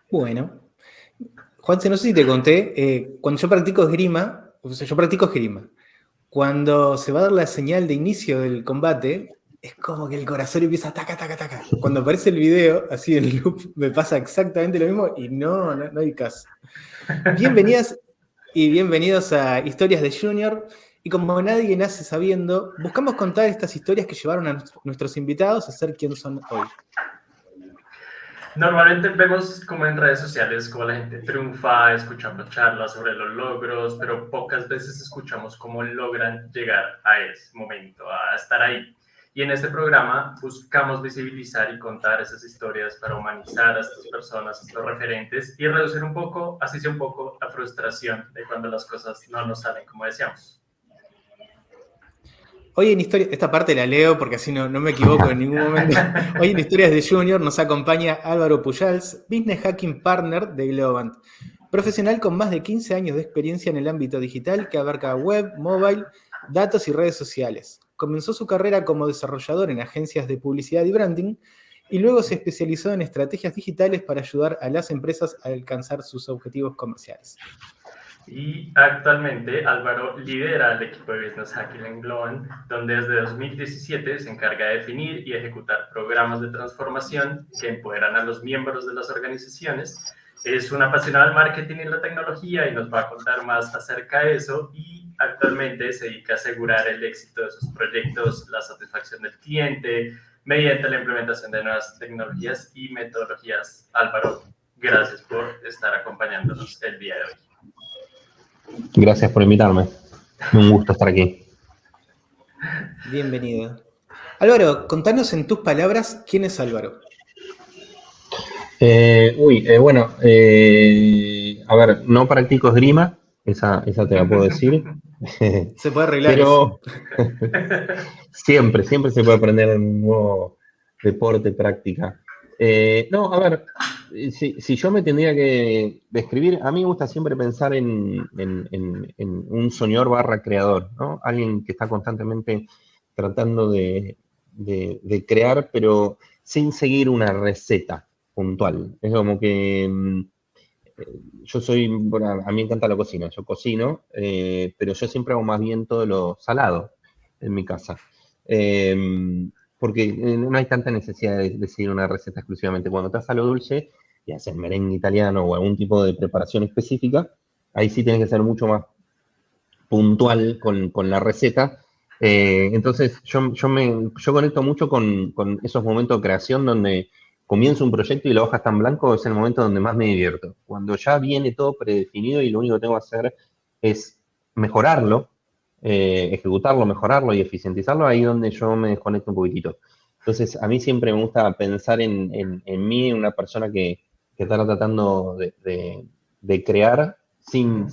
Bueno, Juanse, no sé si te conté, cuando yo practico esgrima, o sea, yo practico esgrima, cuando se va a dar la señal de inicio del combate, es como que el corazón empieza taca, taca, taca. Cuando aparece el video, así en loop, me pasa exactamente lo mismo y no hay caso. Bienvenidas y bienvenidos a Historias de Junior. Y como nadie nace sabiendo, buscamos contar estas historias que llevaron a nuestros invitados a ser quien son hoy. Normalmente vemos como en redes sociales cómo la gente triunfa, escuchamos charlas sobre los logros, pero pocas veces escuchamos cómo logran llegar a ese momento, a estar ahí. Y en este programa buscamos visibilizar y contar esas historias para humanizar a estas personas, a estos referentes y reducir un poco, así sea un poco, la frustración de cuando las cosas no nos salen como deseamos. Hoy en Historia, esta parte la leo porque así no me equivoco en ningún momento. Hoy en Historias de Junior nos acompaña Álvaro Pujals, Business Hacking Partner de Globant, profesional con más de 15 años de experiencia en el ámbito digital que abarca web, mobile, datos y redes sociales. Comenzó su carrera como desarrollador en agencias de publicidad y branding y luego se especializó en estrategias digitales para ayudar a las empresas a alcanzar sus objetivos comerciales. Y actualmente Álvaro lidera el equipo de Business Hacking en Globant, donde desde 2017 se encarga de definir y ejecutar programas de transformación que empoderan a los miembros de las organizaciones. Es un apasionado del marketing y la tecnología y nos va a contar más acerca de eso y actualmente se dedica a asegurar el éxito de sus proyectos, la satisfacción del cliente mediante la implementación de nuevas tecnologías y metodologías. Álvaro, gracias por estar acompañándonos el día de hoy. Gracias por invitarme. Un gusto estar aquí. Bienvenido. Álvaro, contanos en tus palabras quién es Álvaro. Bueno, a ver, no practico esgrima, esa te la puedo decir, Se puede arreglar eso. pero siempre se puede aprender un nuevo deporte, práctica. No, a ver, si yo me tendría que describir, a mí me gusta siempre pensar en un soñador barra creador, ¿no? Alguien que está constantemente tratando de crear, pero sin seguir una receta puntual. Es como que yo soy, bueno, a mí me encanta la cocina, yo cocino, pero yo siempre hago más bien todo lo salado en mi casa. Porque no hay tanta necesidad de seguir una receta exclusivamente. Cuando te vas a lo dulce y haces merengue italiano o algún tipo de preparación específica, ahí sí tienes que ser mucho más puntual con la receta. Entonces, yo conecto mucho con esos momentos de creación donde comienzo un proyecto y la hoja está en blanco, es el momento donde más me divierto. Cuando ya viene todo predefinido y lo único que tengo que hacer es mejorarlo, ejecutarlo, mejorarlo y eficientizarlo, ahí es donde yo me desconecto un poquitito. Entonces, a mí siempre me gusta pensar en mí, en una persona que está tratando de crear sin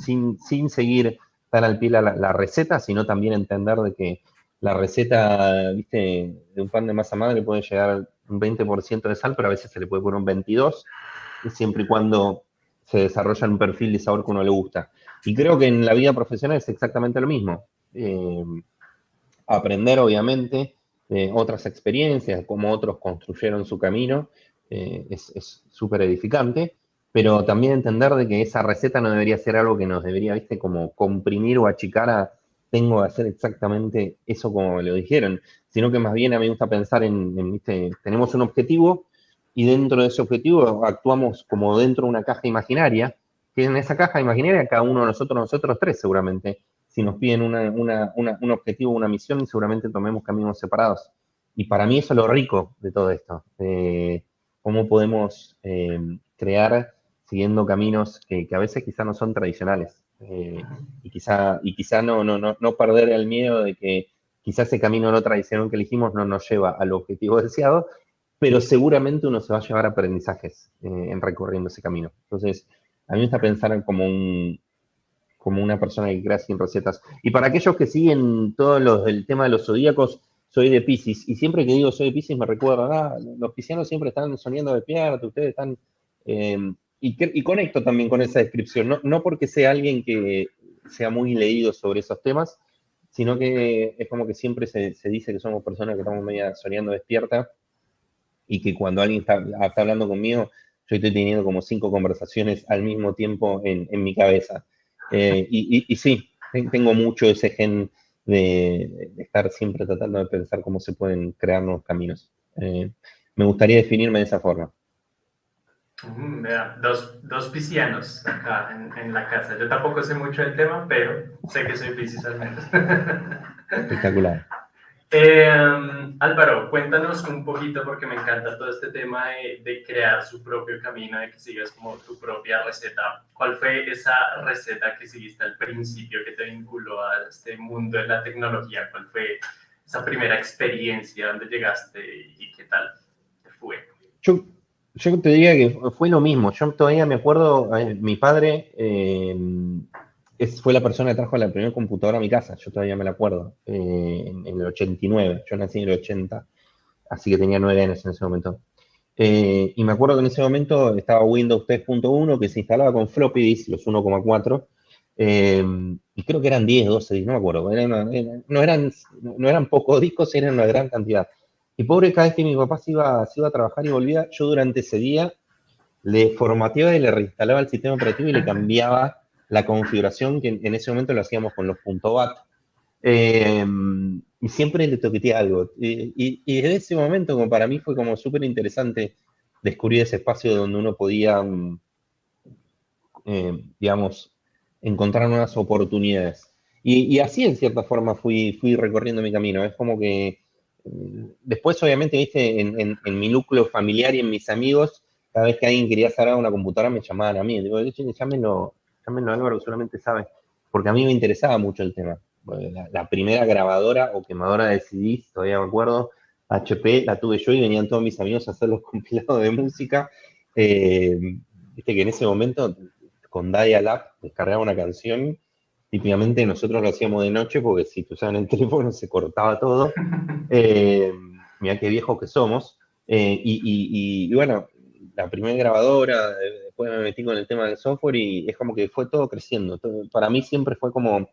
seguir tan al pie la receta, sino también entender de que la receta, viste, de un pan de masa madre puede llegar un 20% de sal, pero a veces se le puede poner un 22%, siempre y cuando se desarrolla un perfil de sabor que uno le gusta. Y creo que en la vida profesional es exactamente lo mismo. Aprender, obviamente, de otras experiencias, cómo otros construyeron su camino, es súper edificante, pero también entender de que esa receta no debería ser algo que nos debería, viste, como comprimir o achicar a tengo que hacer exactamente eso como me lo dijeron, sino que más bien a mí me gusta pensar viste, tenemos un objetivo y dentro de ese objetivo actuamos como dentro de una caja imaginaria, que en esa caja imaginaria cada uno de nosotros tres seguramente, si nos piden un objetivo, una misión, seguramente tomemos caminos separados. Y para mí eso es lo rico de todo esto. Cómo podemos crear siguiendo caminos que a veces quizá no son tradicionales. Y quizá no perder el miedo de que quizá ese camino no tradicional que elegimos no nos lleva al objetivo deseado, pero seguramente uno se va a llevar aprendizajes en recorriendo ese camino. Entonces, a mí me gusta pensar como una persona que crea sin recetas. Y para aquellos que siguen todos el tema de los zodíacos, soy de Piscis. Y siempre que digo soy de Piscis me recuerdan, los piscianos siempre están soñando despiertos, ustedes están... y conecto también con esa descripción, no porque sea alguien que sea muy leído sobre esos temas, sino que es como que siempre se dice que somos personas que estamos media soñando despierta y que cuando alguien está hablando conmigo, yo yo estoy teniendo como 5 conversaciones al mismo tiempo en mi cabeza. Y sí, tengo mucho ese gen de estar siempre tratando de pensar cómo se pueden crear nuevos caminos. Me gustaría definirme de esa forma. Vea, dos piscianos acá en la casa. Yo tampoco sé mucho del tema, pero sé que soy piscis al menos. Espectacular. Álvaro, cuéntanos un poquito, porque me encanta todo este tema de crear su propio camino, de que sigas como tu propia receta. ¿Cuál fue esa receta que seguiste al principio que te vinculó a este mundo de la tecnología? ¿Cuál fue esa primera experiencia? ¿Dónde llegaste y qué tal te fue? Yo te diría que fue lo mismo. Yo todavía me acuerdo, mi padre fue la persona que trajo la primera computadora a mi casa. Yo todavía me la acuerdo, en el 89. Yo nací en el 80, así que tenía 9 años en ese momento. Y me acuerdo que en ese momento estaba Windows 3.1 que se instalaba con floppy disk, los 1,4. Y creo que eran 10, 12, no me acuerdo. No eran pocos discos, eran una gran cantidad. Y pobre, cada vez que mi papá se iba a trabajar y volvía, yo durante ese día le formateaba y le reinstalaba el sistema operativo y le cambiaba la configuración, que en ese momento lo hacíamos con los .bat. Y siempre le toqueteé algo. Y desde ese momento, como para mí, fue como súper interesante descubrir ese espacio donde uno podía, digamos, encontrar nuevas oportunidades. Y así, en cierta forma, fui recorriendo mi camino. Es como que después, obviamente, viste, en mi núcleo familiar y en mis amigos, cada vez que alguien quería hacer una computadora, me llamaban a mí. Digo, llámenlo Álvaro, solamente sabe. Porque a mí me interesaba mucho el tema. La primera grabadora o quemadora de CDs, todavía me acuerdo, HP, la tuve yo y venían todos mis amigos a hacer los compilados de música. Viste que en ese momento, con Dial-Up, descargaba una canción. Típicamente nosotros lo hacíamos de noche porque si te usaban el teléfono se cortaba todo. Mirá qué viejos que somos. Y bueno, la primera grabadora, después me metí con el tema del software y es como que fue todo creciendo. Para mí siempre fue como,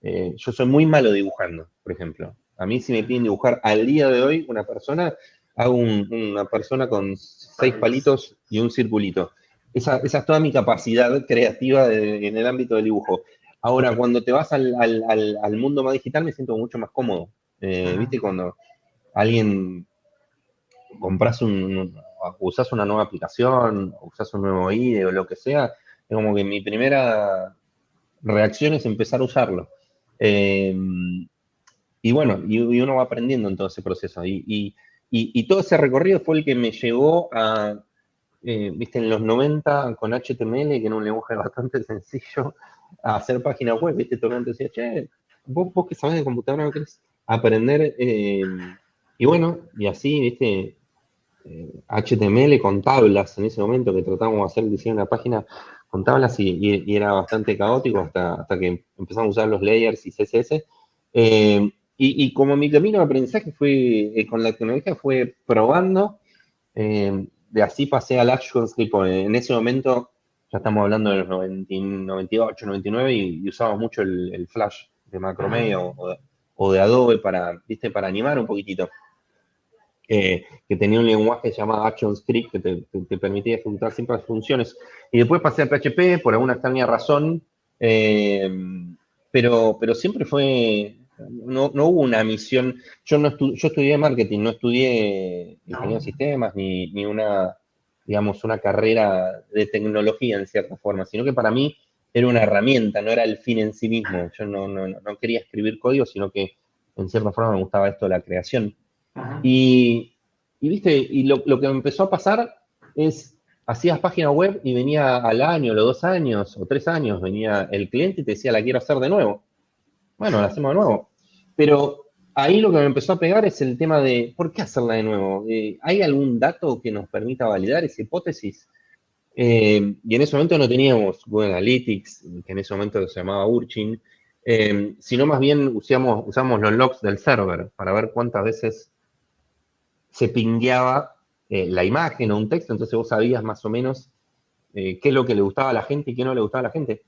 yo soy muy malo dibujando, por ejemplo. A mí si me piden dibujar al día de hoy una persona, hago una persona con 6 palitos y un circulito. Esa es toda mi capacidad creativa en el ámbito del dibujo. Ahora, cuando te vas al mundo más digital, me siento mucho más cómodo. ¿Viste? Cuando alguien compras usas una nueva aplicación, usas un nuevo IDE o lo que sea, es como que mi primera reacción es empezar a usarlo. Y bueno, y uno va aprendiendo en todo ese proceso. Y todo ese recorrido fue el que me llevó a, viste, en los 90 con HTML, que era un lenguaje bastante sencillo, a hacer páginas web, viste, todo el mundo decía, che, vos que sabés de computadora, ¿no querés aprender? Y bueno, y así, viste, HTML con tablas en ese momento, que tratábamos de hacer el diseño de una página con tablas y era bastante caótico hasta que empezamos a usar los layers y CSS. Y como mi camino de aprendizaje fue, con la tecnología fue probando, de así pasé al ActionScript. En ese momento, ya estamos hablando de los 98, 99, y usábamos mucho el Flash de Macromé o de Adobe para, ¿viste? Para animar un poquitito. Que tenía un lenguaje llamado ActionScript que te permitía ejecutar siempre las funciones. Y después pasé a PHP por alguna extraña razón, pero siempre fue, no hubo una misión. Yo estudié marketing, no estudié ingeniería de sistemas ni una, digamos, una carrera de tecnología en cierta forma, sino que para mí era una herramienta, no era el fin en sí mismo. Yo no quería escribir código, sino que en cierta forma me gustaba esto de la creación. Y viste, y lo que me empezó a pasar es, hacías página web y venía al año, los 2 años o 3 años, venía el cliente y te decía, la quiero hacer de nuevo. Bueno, la hacemos de nuevo. Pero ahí lo que me empezó a pegar es el tema de, ¿por qué hacerla de nuevo? ¿Hay algún dato que nos permita validar esa hipótesis? Y en ese momento no teníamos Google Analytics, que en ese momento se llamaba Urchin, sino más bien usamos los logs del server para ver cuántas veces se pingueaba la imagen o un texto, entonces vos sabías más o menos qué es lo que le gustaba a la gente y qué no le gustaba a la gente.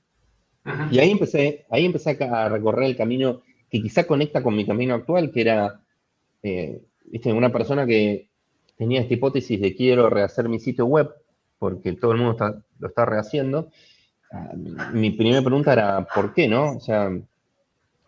Y ahí empecé a recorrer el camino que quizá conecta con mi camino actual, que era, ¿viste? Una persona que tenía esta hipótesis de quiero rehacer mi sitio web, porque todo el mundo lo está rehaciendo. Mi primera pregunta era, ¿por qué, no? O sea,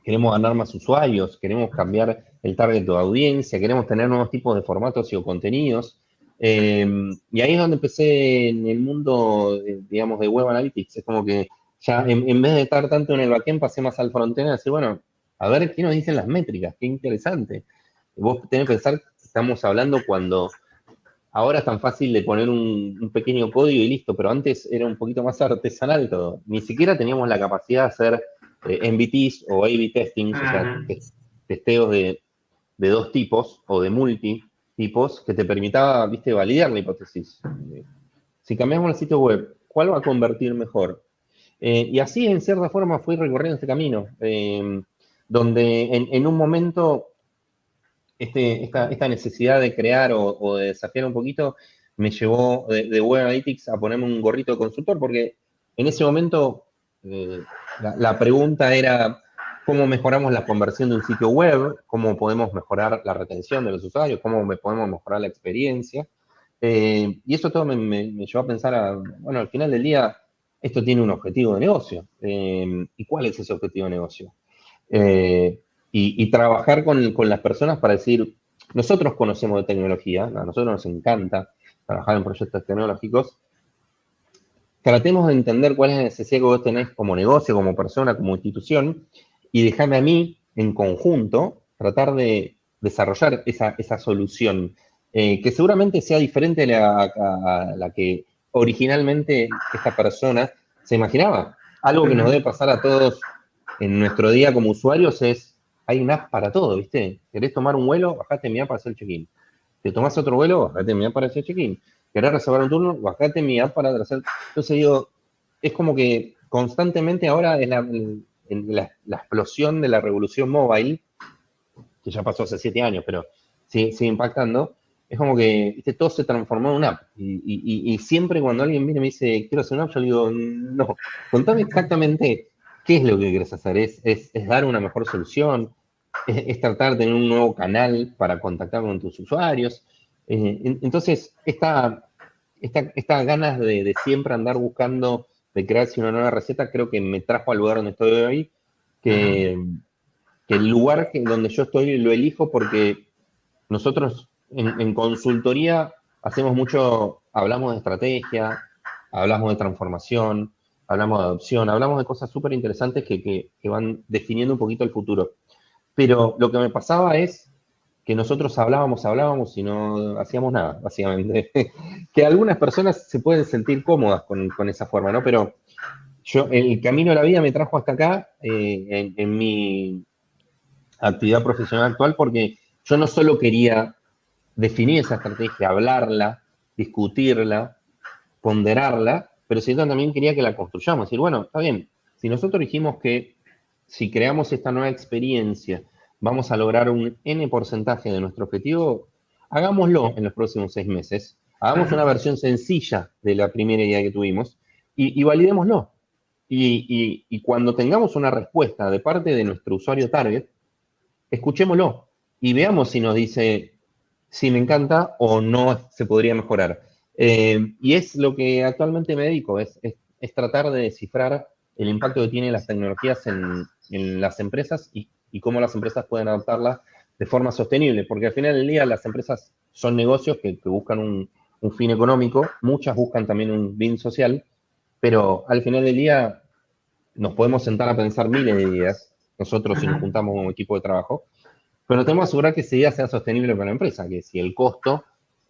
queremos ganar más usuarios, queremos cambiar el target de audiencia, queremos tener nuevos tipos de formatos y o contenidos. Y ahí es donde empecé en el mundo, digamos, de Web Analytics. Es como que ya en vez de estar tanto en el backend, pasé más al frontend a decir, bueno, a ver qué nos dicen las métricas, qué interesante. Vos tenés que pensar que estamos hablando cuando ahora es tan fácil de poner un pequeño código y listo, pero antes era un poquito más artesanal todo. Ni siquiera teníamos la capacidad de hacer MVTs o A/B testings, o sea, testeos de dos tipos o de multi-tipos que te permitaba, viste, validar la hipótesis. Si cambiamos el sitio web, ¿cuál va a convertir mejor? Y así, en cierta forma, fui recorriendo este camino, donde en un momento esta necesidad de crear o de desafiar un poquito me llevó de Web Analytics a ponerme un gorrito de consultor, porque en ese momento la pregunta era cómo mejoramos la conversión de un sitio web, cómo podemos mejorar la retención de los usuarios, cómo podemos mejorar la experiencia. Y eso todo me llevó a pensar, bueno, al final del día, esto tiene un objetivo de negocio. ¿Y cuál es ese objetivo de negocio? Y trabajar con las personas para decir, nosotros conocemos de tecnología, a nosotros nos encanta trabajar en proyectos tecnológicos, tratemos de entender cuál es la necesidad que vos tenés como negocio, como persona, como institución, y déjame a mí, en conjunto, tratar de desarrollar esa solución, que seguramente sea diferente a la que originalmente esta persona se imaginaba. Algo que nos debe pasar a todos en nuestro día como usuarios es, hay una app para todo, ¿viste? ¿Querés tomar un vuelo? Bajate mi app para hacer el check-in. ¿Te tomás otro vuelo? Bajate mi app para hacer el check-in. ¿Querés reservar un turno? Bajate mi app para hacer... Entonces digo, es como que constantemente ahora es la explosión de la revolución móvil, que ya pasó hace 7 años, pero sigue impactando, es como que, ¿viste? Todo se transformó en una app. Y siempre cuando alguien viene y me dice, quiero hacer una app, yo le digo, no, contame exactamente qué es lo que quieres hacer. ¿Es dar una mejor solución? ¿Es tratar de tener un nuevo canal para contactar con tus usuarios? Entonces, estas ganas de siempre andar buscando, de crearse una nueva receta, creo que me trajo al lugar donde estoy hoy, que el lugar donde yo estoy lo elijo porque nosotros en consultoría hacemos mucho, hablamos de estrategia, hablamos de transformación, hablamos de adopción, hablamos de cosas súper interesantes que van definiendo un poquito el futuro. Pero lo que me pasaba es que nosotros hablábamos y no hacíamos nada, básicamente. Que algunas personas se pueden sentir cómodas con esa forma, ¿no? Pero yo, el camino de la vida me trajo hasta acá en mi actividad profesional actual porque yo no solo quería definir esa estrategia, hablarla, discutirla, ponderarla, pero sino también quería que la construyamos. Decir, bueno, está bien, si nosotros dijimos que si creamos esta nueva experiencia vamos a lograr un N porcentaje de nuestro objetivo, hagámoslo en los próximos 6 meses, hagamos una versión sencilla de la primera idea que tuvimos y validémoslo. Y cuando tengamos una respuesta de parte de nuestro usuario target, escuchémoslo y veamos si nos dice si me encanta o no se podría mejorar. Y es lo que actualmente me dedico, es tratar de descifrar el impacto que tienen las tecnologías en las empresas y cómo las empresas pueden adaptarlas de forma sostenible, porque al final del día las empresas son negocios que buscan un fin económico, muchas buscan también un bien social, pero al final del día nos podemos sentar a pensar miles de ideas, nosotros si nos juntamos como equipo de trabajo, pero nos tenemos que asegurar que esa idea sea sostenible para la empresa, que si el costo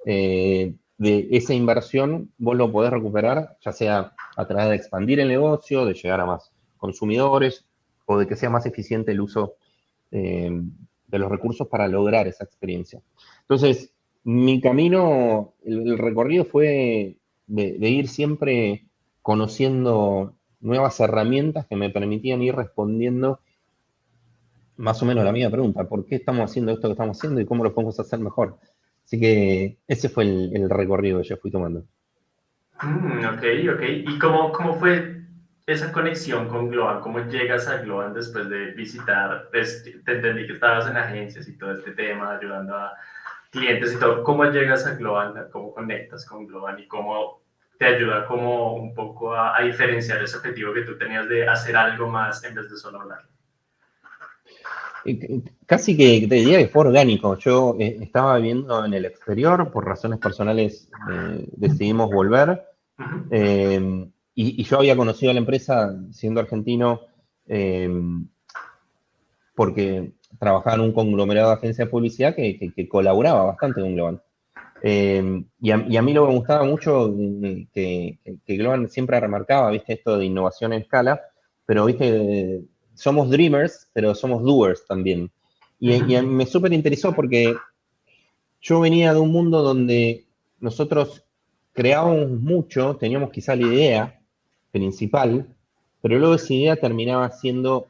de esa inversión vos lo podés recuperar, ya sea a través de expandir el negocio, de llegar a más consumidores o de que sea más eficiente el uso de los recursos para lograr esa experiencia. Entonces, mi camino, el recorrido fue de ir siempre conociendo nuevas herramientas que me permitían ir respondiendo más o menos la misma pregunta, ¿por qué estamos haciendo esto que estamos haciendo y cómo lo podemos hacer mejor? Así que ese fue el recorrido que yo fui tomando. Ok. ¿Y cómo fue esa conexión con Globan? ¿Cómo llegas a Globan después de visitar? Te entendí que estabas en agencias y todo este tema, ayudando a clientes y todo. ¿Cómo llegas a Globan? ¿Cómo conectas con Globan? ¿Y cómo te ayuda como un poco a diferenciar ese objetivo que tú tenías de hacer algo más en vez de solo hablar. Casi que te diría que fue orgánico. Yo estaba viviendo en el exterior, por razones personales decidimos volver. Y yo había conocido a la empresa siendo argentino porque trabajaba en un conglomerado de agencias de publicidad que colaboraba bastante con Globant. Y a mí lo que me gustaba mucho, que Globant siempre remarcaba, ¿viste? Esto de innovación en escala, pero, ¿viste? Somos dreamers, pero somos doers también. Y me súper interesó porque yo venía de un mundo donde nosotros creábamos mucho, teníamos quizá la idea principal, pero luego esa idea terminaba siendo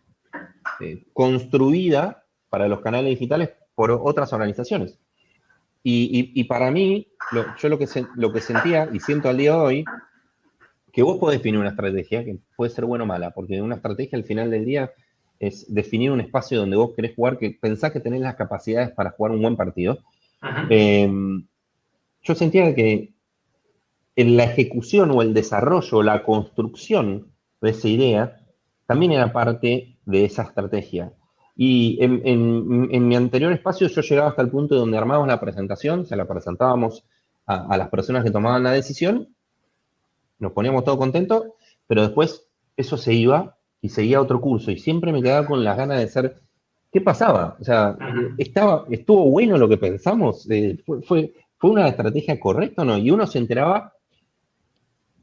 construida para los canales digitales por otras organizaciones. Y para mí, yo lo que sentía y siento al día de hoy, que vos podés definir una estrategia que puede ser buena o mala, porque una estrategia al final del día es definir un espacio donde vos querés jugar, que pensás que tenés las capacidades para jugar un buen partido. Yo sentía que en la ejecución o el desarrollo, la construcción de esa idea, también era parte de esa estrategia. Y en mi anterior espacio yo llegaba hasta el punto donde armábamos la presentación, se la presentábamos a las personas que tomaban la decisión, nos poníamos todos contentos, pero después eso se iba y seguía otro curso. Y siempre me quedaba con las ganas de ser, ¿qué pasaba? O sea, ¿estuvo bueno lo que pensamos? ¿Fue una estrategia correcta o no? Y uno se enteraba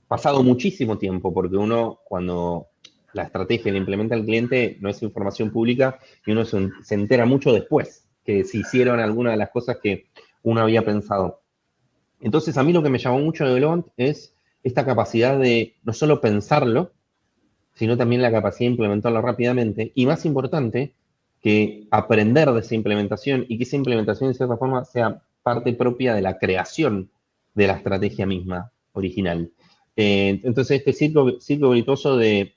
pasado muchísimo tiempo, porque uno cuando la estrategia la implementa el cliente no es información pública y uno se entera mucho después que se hicieron algunas de las cosas que uno había pensado. Entonces a mí lo que me llamó mucho de Globant es esta capacidad de no solo pensarlo, sino también la capacidad de implementarlo rápidamente y más importante, que aprender de esa implementación y que esa implementación de cierta forma sea parte propia de la creación de la estrategia misma original. Entonces este ciclo virtuoso de,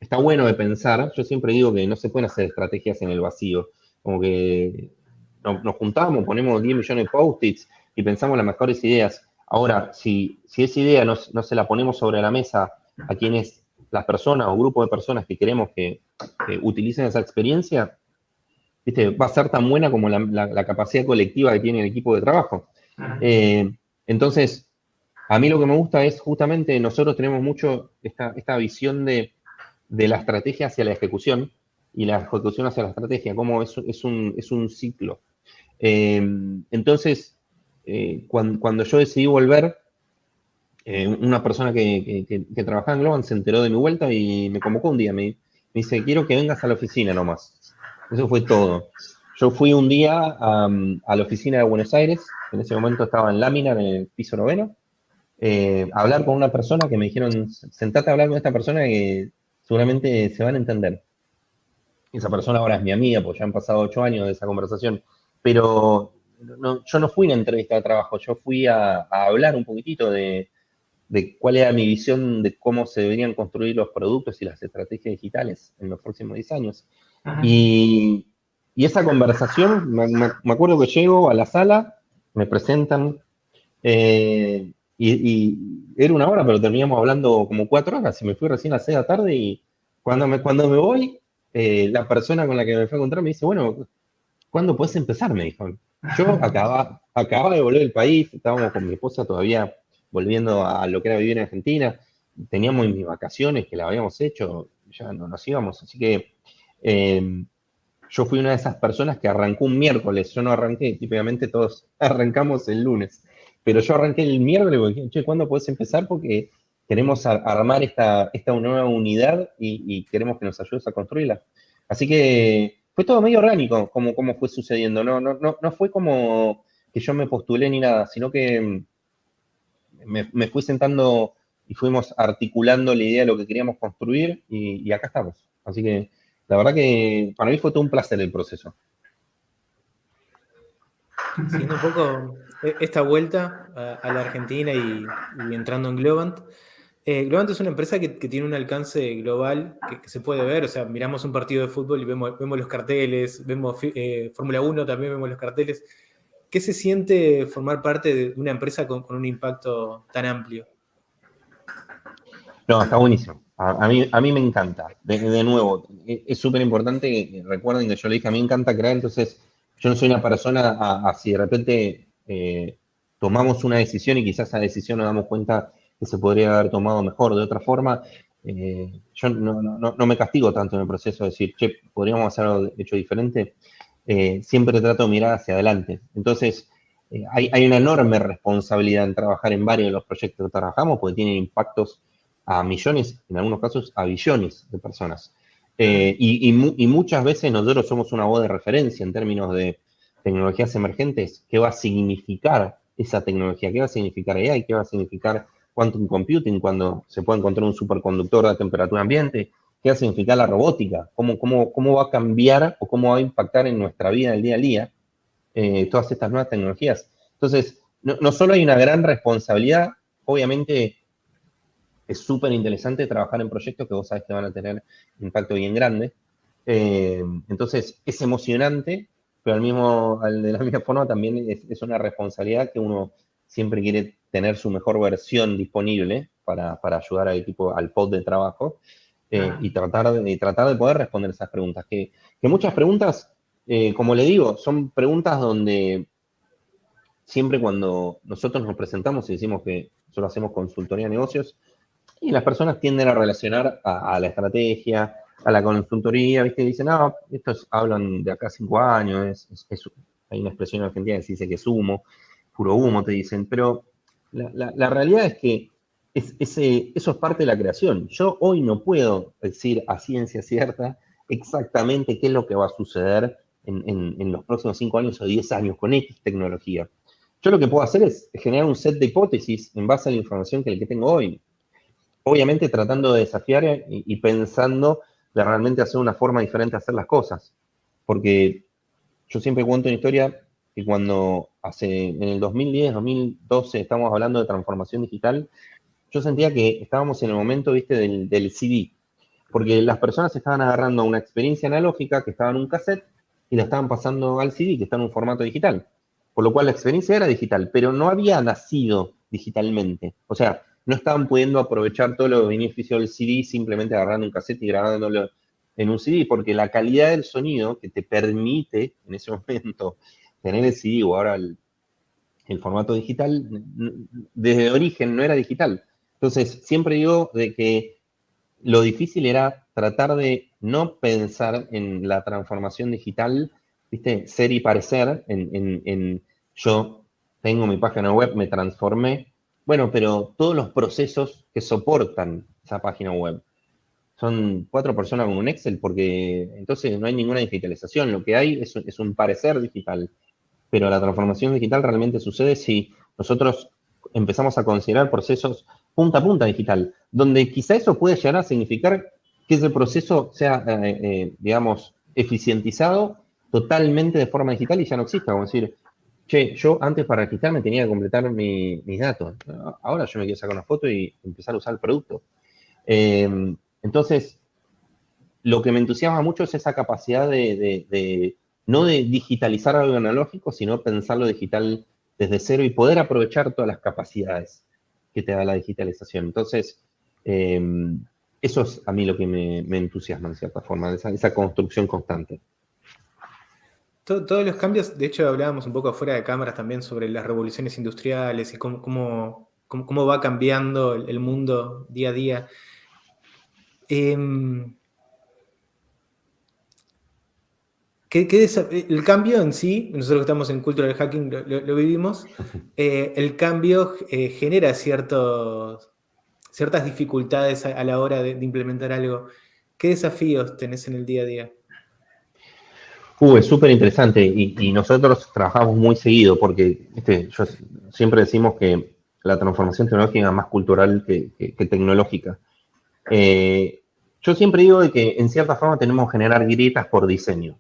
está bueno de pensar, yo siempre digo que no se pueden hacer estrategias en el vacío, como que nos juntamos, ponemos 10 millones de post-its y pensamos las mejores ideas. Ahora, si esa idea no se la ponemos sobre la mesa a quienes las personas o grupos de personas que queremos que utilicen esa experiencia, ¿viste? Va a ser tan buena como la capacidad colectiva que tiene el equipo de trabajo. Entonces, a mí lo que me gusta es justamente, nosotros tenemos mucho esta visión de la estrategia hacia la ejecución y la ejecución hacia la estrategia, como es un ciclo. Entonces, cuando yo decidí volver, una persona que trabajaba en Globant se enteró de mi vuelta y me convocó un día, me dice, quiero que vengas a la oficina nomás. Eso fue todo. Yo fui un día a la oficina de Buenos Aires, en ese momento estaba en Laminar, en el piso 9, a hablar con una persona que me dijeron, sentate a hablar con esta persona que seguramente se van a entender. Esa persona ahora es mi amiga, porque ya han pasado 8 años de esa conversación, pero yo no fui a una entrevista de trabajo, yo fui a hablar un poquitito de cuál era mi visión de cómo se deberían construir los productos y las estrategias digitales en los próximos 10 años. Y esa conversación, me acuerdo que llego a la sala, me presentan, y era una hora, pero terminamos hablando como 4 horas, y me fui recién a las 6 de la tarde, y cuando me voy, la persona con la que me fue a encontrar me dice, bueno, ¿cuándo puedes empezar? Me dijo. Yo acababa de volver del país, estábamos con mi esposa todavía volviendo a lo que era vivir en Argentina, teníamos mis vacaciones que la habíamos hecho, ya no nos íbamos, así que yo fui una de esas personas que arrancó un miércoles, yo no arranqué, típicamente todos arrancamos el lunes, pero yo arranqué el miércoles porque dije, che, ¿cuándo podés empezar? Porque queremos armar esta nueva unidad y queremos que nos ayudes a construirla. Así que fue todo medio orgánico como fue sucediendo, no fue como que yo me postulé ni nada, sino que me fui sentando y fuimos articulando la idea de lo que queríamos construir y acá estamos. Así que la verdad que para mí fue todo un placer el proceso. Siguiendo un poco esta vuelta a la Argentina y entrando en Globant. Globant es una empresa que tiene un alcance global que se puede ver, o sea, miramos un partido de fútbol y vemos los carteles, vemos Fórmula 1, también vemos los carteles. ¿Qué se siente formar parte de una empresa con un impacto tan amplio? No, está buenísimo. A mí me encanta. De nuevo, es súper importante. Recuerden que yo le dije, a mí me encanta crear, entonces yo no soy una persona si de repente tomamos una decisión y quizás esa decisión nos damos cuenta que se podría haber tomado mejor de otra forma. Yo no me castigo tanto en el proceso de decir, che, podríamos hacerlo hecho diferente. Siempre trato de mirar hacia adelante. Entonces, hay una enorme responsabilidad en trabajar en varios de los proyectos que trabajamos porque tienen impactos a millones, en algunos casos a billones de personas. Y muchas veces nosotros somos una voz de referencia en términos de tecnologías emergentes. ¿Qué va a significar esa tecnología? ¿Qué va a significar AI? ¿Qué va a significar quantum computing cuando se puede encontrar un superconductor a temperatura ambiente? ¿Qué va a significar la robótica? ¿Cómo va a cambiar o cómo va a impactar en nuestra vida del día a día todas estas nuevas tecnologías? Entonces, no solo hay una gran responsabilidad, obviamente es súper interesante trabajar en proyectos que vos sabés que van a tener impacto bien grande. Entonces, es emocionante, pero de la misma forma también es una responsabilidad que uno siempre quiere tener su mejor versión disponible para ayudar al equipo, al pod de trabajo, y tratar de poder responder esas preguntas. Que muchas preguntas, como le digo, son preguntas donde siempre cuando nosotros nos presentamos y decimos que solo hacemos consultoría de negocios, y las personas tienden a relacionar a la estrategia, a la consultoría, ¿viste? Y dicen, no, estos hablan de acá a 5 años, hay una expresión en Argentina que se dice que es humo, puro humo, te dicen, pero la realidad es que eso es parte de la creación. Yo hoy no puedo decir a ciencia cierta exactamente qué es lo que va a suceder en los próximos 5 años o 10 años con X tecnología. Yo lo que puedo hacer es generar un set de hipótesis en base a la información que tengo hoy. Obviamente tratando de desafiar y pensando de realmente hacer una forma diferente de hacer las cosas. Porque yo siempre cuento una historia que cuando en el 2010, 2012 estamos hablando de transformación digital, yo sentía que estábamos en el momento, viste, del CD. Porque las personas estaban agarrando una experiencia analógica que estaba en un cassette y la estaban pasando al CD, que está en un formato digital. Por lo cual la experiencia era digital, pero no había nacido digitalmente. O sea, no estaban pudiendo aprovechar todos los beneficios del CD simplemente agarrando un cassette y grabándolo en un CD, porque la calidad del sonido que te permite en ese momento tener el CD o ahora el formato digital, desde origen no era digital. Entonces, siempre digo de que lo difícil era tratar de no pensar en la transformación digital, ¿viste? Ser y parecer en yo tengo mi página web, me transformé. Bueno, pero todos los procesos que soportan esa página web son 4 personas con un Excel, porque entonces no hay ninguna digitalización. Lo que hay es un parecer digital. Pero la transformación digital realmente sucede si nosotros empezamos a considerar procesos punta a punta digital, donde quizá eso puede llegar a significar que ese proceso sea, digamos, eficientizado totalmente de forma digital y ya no exista. Como decir, che, yo antes para registrarme tenía que completar mis datos. Ahora yo me quiero sacar una foto y empezar a usar el producto. Entonces, lo que me entusiasma mucho es esa capacidad no de digitalizar algo analógico, sino pensarlo digital desde cero y poder aprovechar todas las capacidades que te da la digitalización. Entonces, eso es a mí lo que me entusiasma, en cierta forma, esa construcción constante. Todos los cambios, de hecho hablábamos un poco afuera de cámaras también sobre las revoluciones industriales y cómo va cambiando el mundo día a día. El cambio en sí, nosotros que estamos en Cultural Hacking lo vivimos, el cambio genera ciertas dificultades a la hora de implementar algo. ¿Qué desafíos tenés en el día a día? Es súper interesante y nosotros trabajamos muy seguido porque siempre decimos que la transformación tecnológica es más cultural que tecnológica. Yo siempre digo de que en cierta forma tenemos que generar grietas por diseño.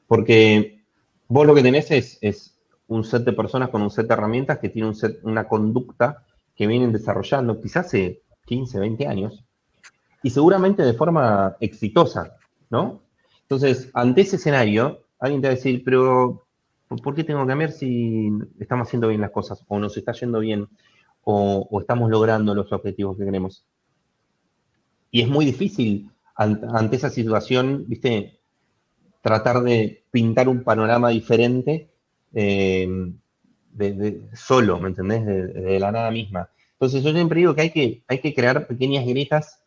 Porque vos lo que tenés es un set de personas con un set de herramientas que tienen una conducta que vienen desarrollando quizás hace 15, 20 años y seguramente de forma exitosa, ¿no? Entonces, ante ese escenario, alguien te va a decir, pero ¿por qué tengo que cambiar si estamos haciendo bien las cosas o nos está yendo bien o estamos logrando los objetivos que queremos? Y es muy difícil ante esa situación, ¿viste? Tratar de pintar un panorama diferente solo, ¿me entendés? De la nada misma. Entonces yo siempre digo que hay que crear pequeñas grietas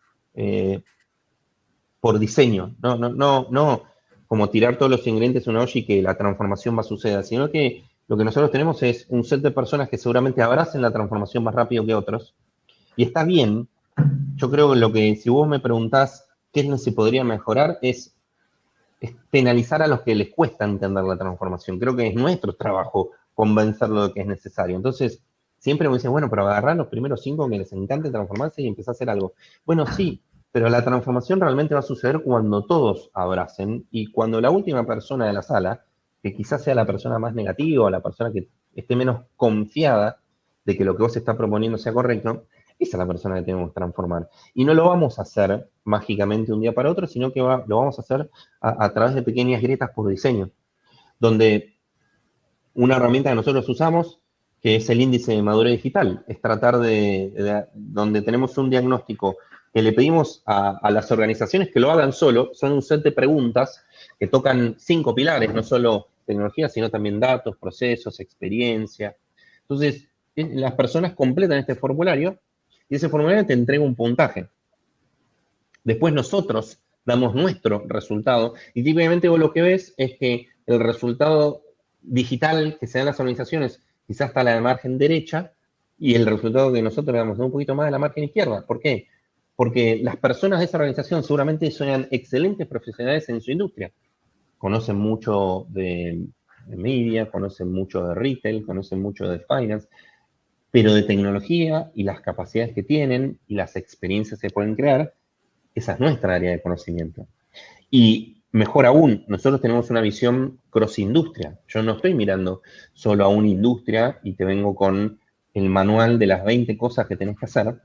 por diseño, no como tirar todos los ingredientes en una olla y que la transformación va a suceder, sino que lo que nosotros tenemos es un set de personas que seguramente abracen la transformación más rápido que otros, y está bien. Yo creo que lo que, si vos me preguntás qué es lo que se podría mejorar, es penalizar a los que les cuesta entender la transformación. Creo que es nuestro trabajo convencerlo de que es necesario. Entonces, siempre me dicen, bueno, pero agarrar los primeros 5 que les encante transformarse y empezar a hacer algo. Bueno, sí, pero la transformación realmente va a suceder cuando todos abracen y cuando la última persona de la sala, que quizás sea la persona más negativa o la persona que esté menos confiada de que lo que vos estás proponiendo sea correcto, esa es la persona que tenemos que transformar. Y no lo vamos a hacer mágicamente un día para otro, sino que lo vamos a hacer a través de pequeñas grietas por diseño, donde una herramienta que nosotros usamos, que es el índice de madurez digital, es tratar donde tenemos un diagnóstico que le pedimos a las organizaciones que lo hagan solo, son un set de preguntas que tocan 5 pilares, no solo tecnología, sino también datos, procesos, experiencia. Entonces, las personas completan este formulario y ese formulario te entrega un puntaje. Después nosotros damos nuestro resultado y típicamente vos lo que ves es que el resultado digital que se da en las organizaciones quizás está a la margen derecha y el resultado que nosotros le damos un poquito más a la margen izquierda. ¿Por qué? Porque las personas de esa organización seguramente son excelentes profesionales en su industria. Conocen mucho de media, conocen mucho de retail, conocen mucho de finance, pero de tecnología y las capacidades que tienen y las experiencias que pueden crear, esa es nuestra área de conocimiento. Y mejor aún, nosotros tenemos una visión cross-industria. Yo no estoy mirando solo a una industria y te vengo con el manual de las 20 cosas que tenés que hacer,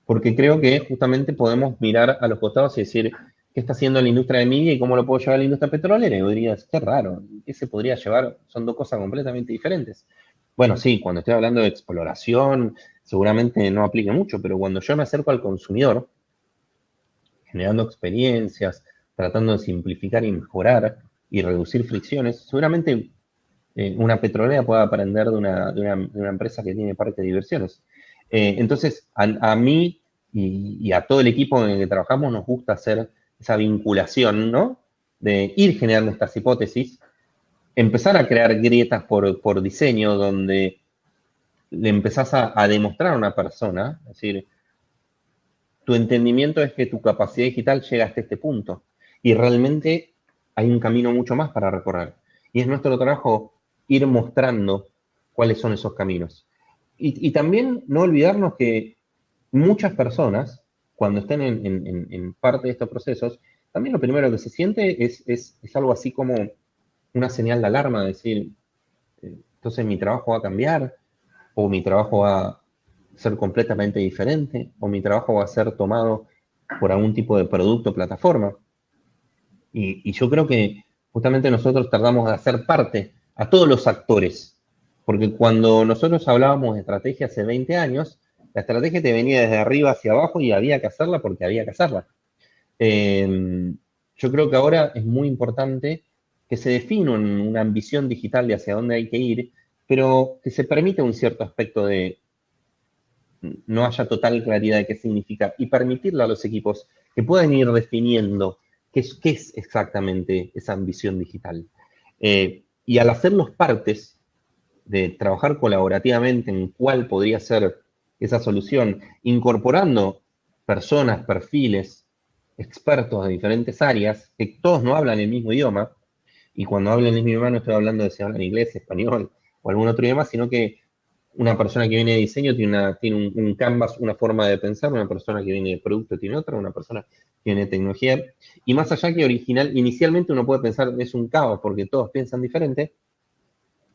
porque creo que justamente podemos mirar a los costados y decir, ¿qué está haciendo la industria de media y cómo lo puedo llevar a la industria petrolera? Y yo diría, qué raro, ¿qué se podría llevar? Son dos cosas completamente diferentes. Bueno, sí, cuando estoy hablando de exploración, seguramente no aplique mucho, pero cuando yo me acerco al consumidor, generando experiencias, tratando de simplificar y mejorar y reducir fricciones, seguramente una petrolera pueda aprender de una empresa que tiene parque de diversiones. Entonces, a mí y a todo el equipo en el que trabajamos nos gusta hacer esa vinculación, ¿no? De ir generando estas hipótesis, empezar a crear grietas por diseño donde le empezás a demostrar a una persona, es decir, tu entendimiento es que tu capacidad digital llega hasta este punto y realmente hay un camino mucho más para recorrer. Y es nuestro trabajo ir mostrando cuáles son esos caminos. Y también no olvidarnos que muchas personas, cuando estén en parte de estos procesos, también lo primero que se siente es algo así como una señal de alarma, de decir, entonces mi trabajo va a cambiar, o mi trabajo va a ser completamente diferente, o mi trabajo va a ser tomado por algún tipo de producto o plataforma. Y yo creo que justamente nosotros tratamos de hacer parte a todos los actores, porque cuando nosotros hablábamos de estrategia hace 20 años, la estrategia te venía desde arriba hacia abajo y había que hacerla porque había que hacerla. Yo creo que ahora es muy importante que se defina una ambición digital de hacia dónde hay que ir, pero que se permita un cierto aspecto de no haya total claridad de qué significa y permitirle a los equipos que puedan ir definiendo qué es exactamente esa ambición digital. Y al hacerlos partes de trabajar colaborativamente en cuál podría ser esa solución, incorporando personas, perfiles, expertos de diferentes áreas, que todos no hablan el mismo idioma, y cuando hablan el mismo idioma no estoy hablando de si hablan inglés, español o algún otro idioma, sino que una persona que viene de diseño tiene un canvas, una forma de pensar, una persona que viene de producto tiene otra, una persona que viene de tecnología, y más allá que inicialmente uno puede pensar es un caos porque todos piensan diferente,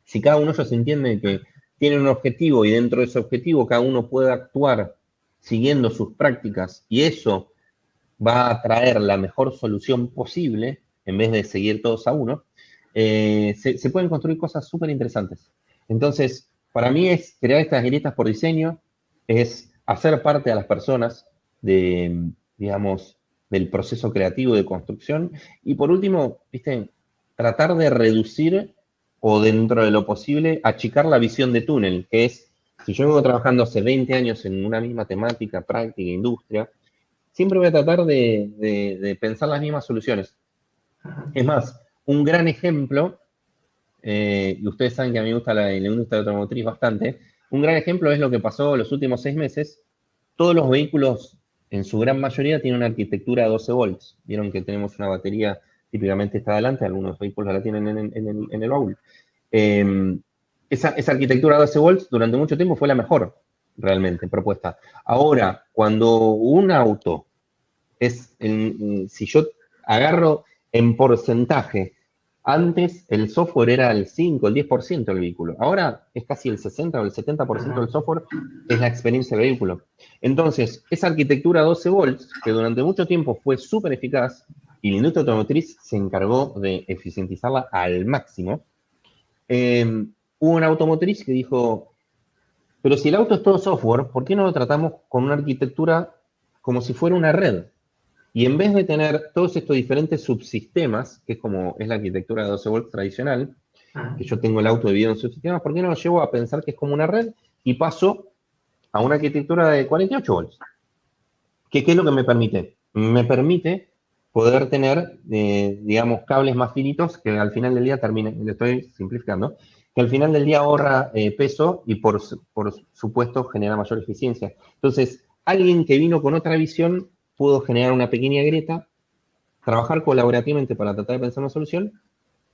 si cada uno de ellos entiende que tiene un objetivo y dentro de ese objetivo cada uno puede actuar siguiendo sus prácticas y eso va a traer la mejor solución posible, en vez de seguir todos a uno, se pueden construir cosas súper interesantes. Entonces, para mí es crear estas grietas por diseño, es hacer parte a las personas de digamos, del proceso creativo de construcción. Y por último, ¿viste? Tratar de reducir o dentro de lo posible achicar la visión de túnel, que es, si yo vengo trabajando hace 20 años en una misma temática, práctica, industria, siempre voy a tratar de pensar las mismas soluciones. Es más, un gran ejemplo, y ustedes saben que a mí me gusta la industria automotriz bastante, un gran ejemplo es lo que pasó los últimos 6 meses. Todos los vehículos, en su gran mayoría, tienen una arquitectura de 12 volts. Vieron que tenemos una batería, típicamente está adelante, algunos vehículos la tienen en el baúl. Esa arquitectura de 12 volts durante mucho tiempo fue la mejor, realmente, propuesta. Ahora, cuando un auto si yo agarro en porcentaje, antes el software era el 5, el 10% del vehículo. Ahora es casi el 60 o el 70% del software es la experiencia del vehículo. Entonces, esa arquitectura 12 volts, que durante mucho tiempo fue súper eficaz, y la industria automotriz se encargó de eficientizarla al máximo, hubo una automotriz que dijo, pero si el auto es todo software, ¿por qué no lo tratamos con una arquitectura como si fuera una red? Y en vez de tener todos estos diferentes subsistemas, que es como es la arquitectura de 12 volts tradicional, que yo tengo el auto dividido en subsistemas, ¿por qué no lo llevo a pensar que es como una red y paso a una arquitectura de 48 volts? ¿Qué es lo que me permite? Me permite poder tener, digamos, cables más finitos que al final del día le estoy simplificando, que al final del día ahorra peso y por supuesto genera mayor eficiencia. Entonces, alguien que vino con otra visión pudo generar una pequeña grieta, trabajar colaborativamente para tratar de pensar una solución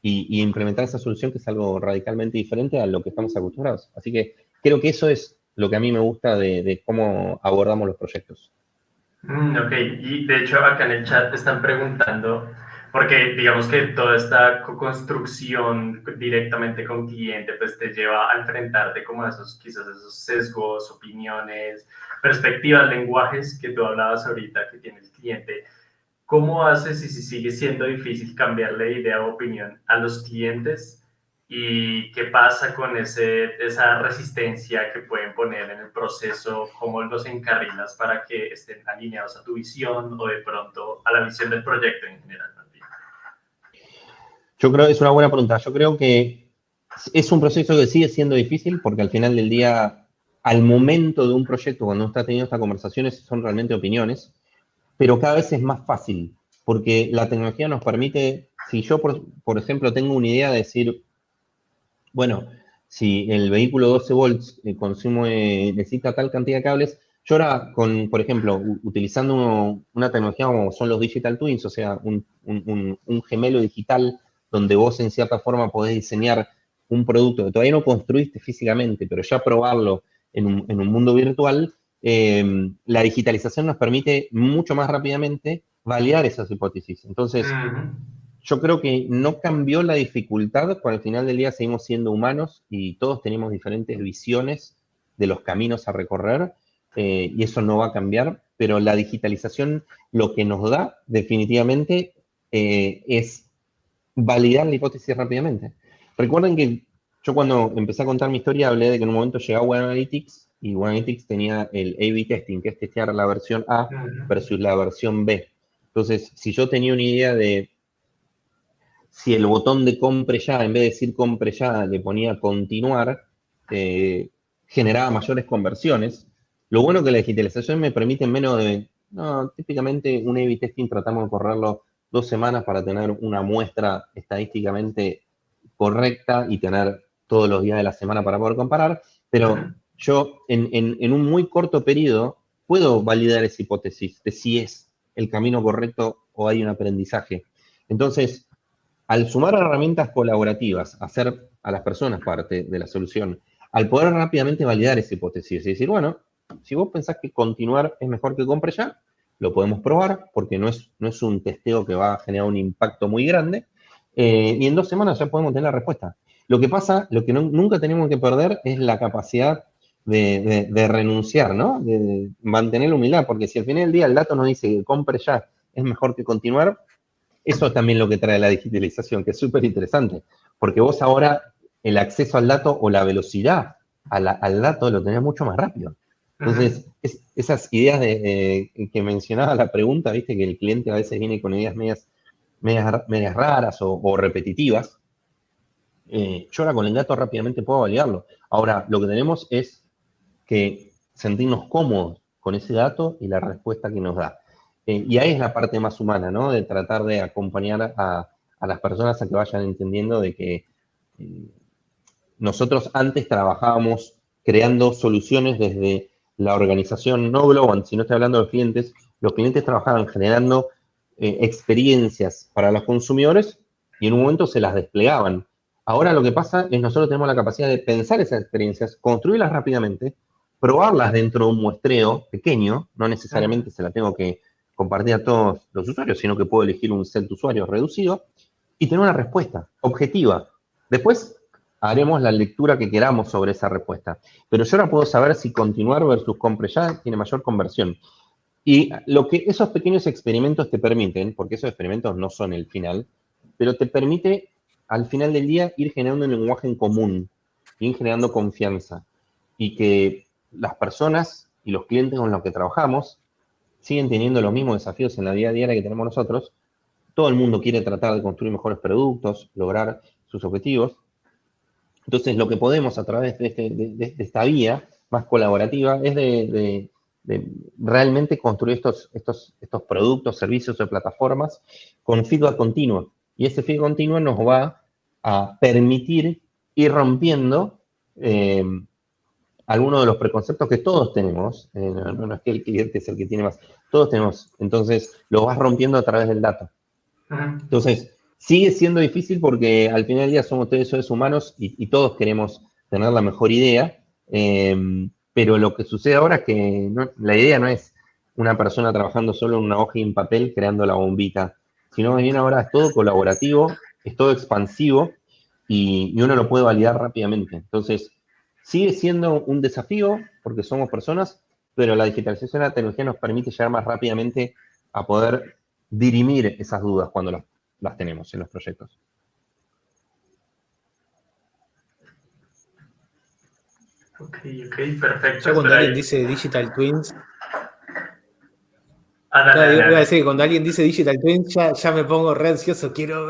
y implementar esa solución, que es algo radicalmente diferente a lo que estamos acostumbrados. Así que creo que eso es lo que a mí me gusta de cómo abordamos los proyectos. Ok, y de hecho acá en el chat están preguntando, porque digamos que toda esta construcción directamente con cliente pues te lleva a enfrentarte como a quizás esos sesgos, opiniones, perspectivas, lenguajes que tú hablabas ahorita que tiene el cliente. ¿Cómo haces y si sigue siendo difícil cambiarle idea o opinión a los clientes? ¿Y qué pasa con esa resistencia que pueden poner en el proceso? ¿Cómo los encarrilas para que estén alineados a tu visión o de pronto a la visión del proyecto en general? Yo creo que es una buena pregunta. Yo creo que es un proceso que sigue siendo difícil porque al final del día, al momento de un proyecto, cuando uno está teniendo estas conversaciones, son realmente opiniones, pero cada vez es más fácil porque la tecnología nos permite, si yo, por ejemplo, tengo una idea de decir, bueno, si el vehículo 12 volts necesita tal cantidad de cables, yo ahora, por ejemplo, utilizando una tecnología como son los digital twins, o sea, un gemelo digital donde vos en cierta forma podés diseñar un producto que todavía no construiste físicamente, pero ya probarlo en un mundo virtual, la digitalización nos permite mucho más rápidamente validar esas hipótesis. Entonces, yo creo que no cambió la dificultad, porque al final del día seguimos siendo humanos y todos tenemos diferentes visiones de los caminos a recorrer, y eso no va a cambiar, pero la digitalización lo que nos da definitivamente es validar la hipótesis rápidamente. Recuerden que yo cuando empecé a contar mi historia hablé de que en un momento llegaba Web Analytics y Web Analytics tenía el A/B testing, que es testear la versión A versus la versión B. Entonces, si yo tenía una idea de si el botón de compre ya, en vez de decir compre ya, le ponía continuar, generaba mayores conversiones. Lo bueno que la digitalización me permite en menos de, típicamente un A/B testing tratamos de correrlo 2 semanas para tener una muestra estadísticamente correcta y tener todos los días de la semana para poder comparar, pero yo en un muy corto periodo puedo validar esa hipótesis de si es el camino correcto o hay un aprendizaje. Entonces, al sumar herramientas colaborativas, hacer a las personas parte de la solución, al poder rápidamente validar esa hipótesis y decir, bueno, si vos pensás que continuar es mejor que compre ya, lo podemos probar porque no es un testeo que va a generar un impacto muy grande, y en 2 semanas ya podemos tener la respuesta. Lo que pasa, lo que nunca tenemos que perder es la capacidad de renunciar, ¿no? De mantener la humildad, porque si al final del día el dato nos dice que compre ya es mejor que continuar, eso es también lo que trae la digitalización, que es súper interesante, porque vos ahora el acceso al dato o la velocidad al dato lo tenés mucho más rápido. Entonces, esas ideas que mencionaba la pregunta, viste, que el cliente a veces viene con ideas medias raras o repetitivas. Yo ahora con el dato rápidamente puedo validarlo. Ahora, lo que tenemos es que sentirnos cómodos con ese dato y la respuesta que nos da. Y ahí es la parte más humana, ¿no? De tratar de acompañar a las personas a que vayan entendiendo de que nosotros antes trabajábamos creando soluciones desde la organización, no Globant, si no estoy hablando de clientes, los clientes trabajaban generando experiencias para los consumidores y en un momento se las desplegaban. Ahora lo que pasa es nosotros tenemos la capacidad de pensar esas experiencias, construirlas rápidamente, probarlas dentro de un muestreo pequeño, no necesariamente se la tengo que compartir a todos los usuarios, sino que puedo elegir un set de usuarios reducido y tener una respuesta objetiva. Después haremos la lectura que queramos sobre esa respuesta. Pero yo ahora puedo saber si continuar versus compre ya tiene mayor conversión. Y lo que esos pequeños experimentos te permiten, porque esos experimentos no son el final, pero te permite al final del día ir generando un lenguaje en común, ir generando confianza y que las personas y los clientes con los que trabajamos siguen teniendo los mismos desafíos en la vida diaria que tenemos nosotros. Todo el mundo quiere tratar de construir mejores productos, lograr sus objetivos. Entonces, lo que podemos a través de esta vía más colaborativa es de realmente construir estos productos, servicios o plataformas con feedback continuo. Y ese feedback continuo nos va a permitir ir rompiendo algunos de los preconceptos que todos tenemos. No es que el cliente es el que tiene más, todos tenemos. Entonces, lo vas rompiendo a través del dato. Entonces, sigue siendo difícil porque al final del día somos todos seres humanos y todos queremos tener la mejor idea, pero lo que sucede ahora es que la idea no es una persona trabajando solo en una hoja y en papel creando la bombita, sino más bien ahora es todo colaborativo, es todo expansivo y uno lo puede validar rápidamente. Entonces, sigue siendo un desafío porque somos personas, pero la digitalización de la tecnología nos permite llegar más rápidamente a poder dirimir esas dudas cuando las tenemos en los proyectos. Ok, perfecto. Ya cuando alguien dice Digital Twins, dale. iba a decir que cuando alguien dice Digital Twins ya me pongo re ansioso, quiero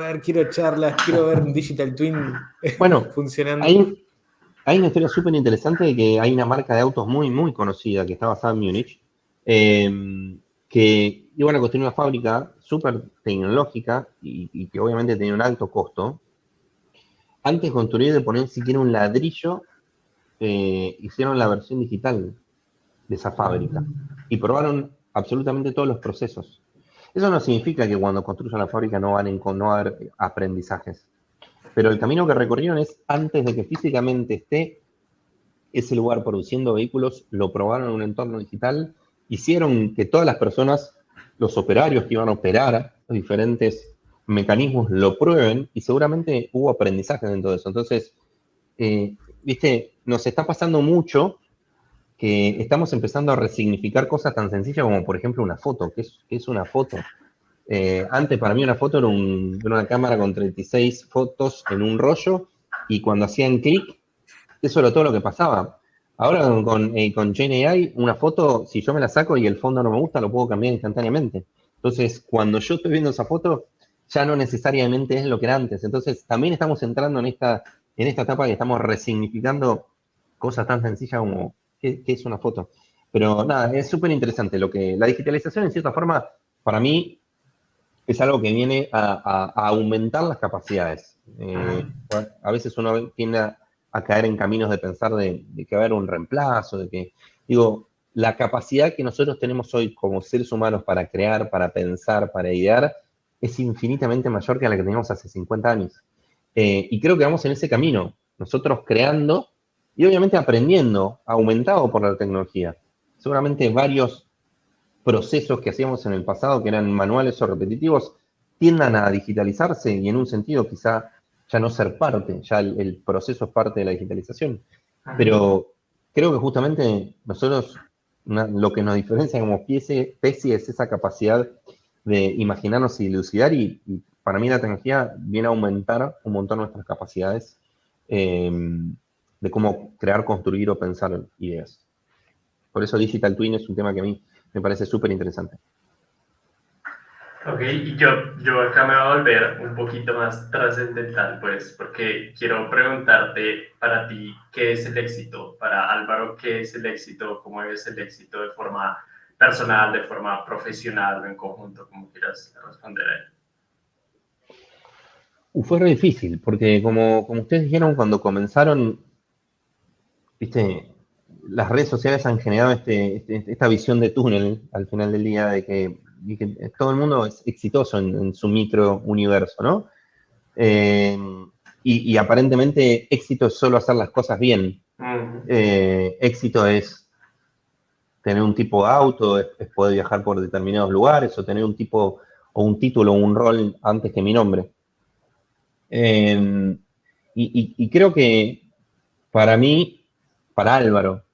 charlas, quiero ver un Digital Twin funcionando. Hay una historia súper interesante de que hay una marca de autos muy, muy conocida que está basada en Múnich, que iban a construir una fábrica súper tecnológica y que obviamente tenía un alto costo. Antes de construir, de poner siquiera un ladrillo, hicieron la versión digital de esa fábrica y probaron absolutamente todos los procesos. Eso no significa que cuando construyan la fábrica no va a haber aprendizajes, pero el camino que recorrieron es antes de que físicamente esté ese lugar produciendo vehículos, lo probaron en un entorno digital, hicieron que todas las personas, los operarios que iban a operar los diferentes mecanismos, lo prueben y seguramente hubo aprendizaje dentro de eso. Entonces, viste, nos está pasando mucho que estamos empezando a resignificar cosas tan sencillas como, por ejemplo, una foto. ¿Qué es una foto? Antes para mí una foto era una cámara con 36 fotos en un rollo y cuando hacían clic, eso era todo lo que pasaba. Ahora con GenAI, una foto, si yo me la saco y el fondo no me gusta, lo puedo cambiar instantáneamente. Entonces, cuando yo estoy viendo esa foto, ya no necesariamente es lo que era antes. Entonces, también estamos entrando en esta etapa que estamos resignificando cosas tan sencillas como qué es una foto. Pero nada, es súper interesante. La digitalización, en cierta forma, para mí, es algo que viene a aumentar las capacidades. A veces uno tiende a caer en caminos de pensar de que va a haber un reemplazo, la capacidad que nosotros tenemos hoy como seres humanos para crear, para pensar, para idear, es infinitamente mayor que la que teníamos hace 50 años. Y creo que vamos en ese camino, nosotros creando y obviamente aprendiendo, aumentado por la tecnología. Seguramente varios procesos que hacíamos en el pasado, que eran manuales o repetitivos, tiendan a digitalizarse y en un sentido quizá ya no ser parte, ya el proceso es parte de la digitalización. Pero creo que justamente nosotros, lo que nos diferencia como especie es esa capacidad de imaginarnos y dilucidar y para mí la tecnología viene a aumentar un montón nuestras capacidades de cómo crear, construir o pensar ideas. Por eso Digital Twin es un tema que a mí me parece súper interesante. Ok, y yo acá me voy a volver un poquito más trascendental, pues, porque quiero preguntarte para ti, ¿qué es el éxito? Para Álvaro, ¿qué es el éxito? ¿Cómo es el éxito de forma personal, de forma profesional o en conjunto, como quieras responder a él? Fue re difícil, porque como ustedes dijeron cuando comenzaron, viste, las redes sociales han generado esta visión de túnel al final del día de que todo el mundo es exitoso en su micro universo, ¿no? Eh, y aparentemente éxito es solo hacer las cosas bien. Éxito es tener un tipo de auto, es poder viajar por determinados lugares, o tener un tipo, o un título, o un rol antes que mi nombre. Y creo que para mí, para Álvaro,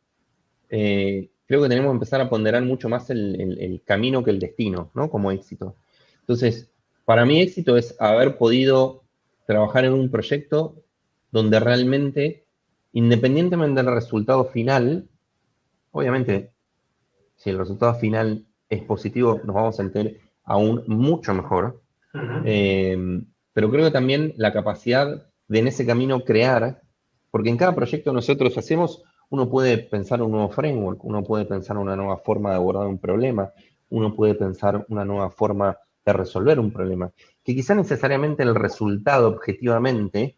creo que tenemos que empezar a ponderar mucho más el camino que el destino, ¿no? Como éxito. Entonces, para mí éxito es haber podido trabajar en un proyecto donde realmente, independientemente del resultado final, obviamente, si el resultado final es positivo, nos vamos a sentir aún mucho mejor. Pero creo que también la capacidad de en ese camino crear, porque en cada proyecto nosotros hacemos, uno puede pensar un nuevo framework, uno puede pensar una nueva forma de abordar un problema, uno puede pensar una nueva forma de resolver un problema, que quizá necesariamente el resultado objetivamente,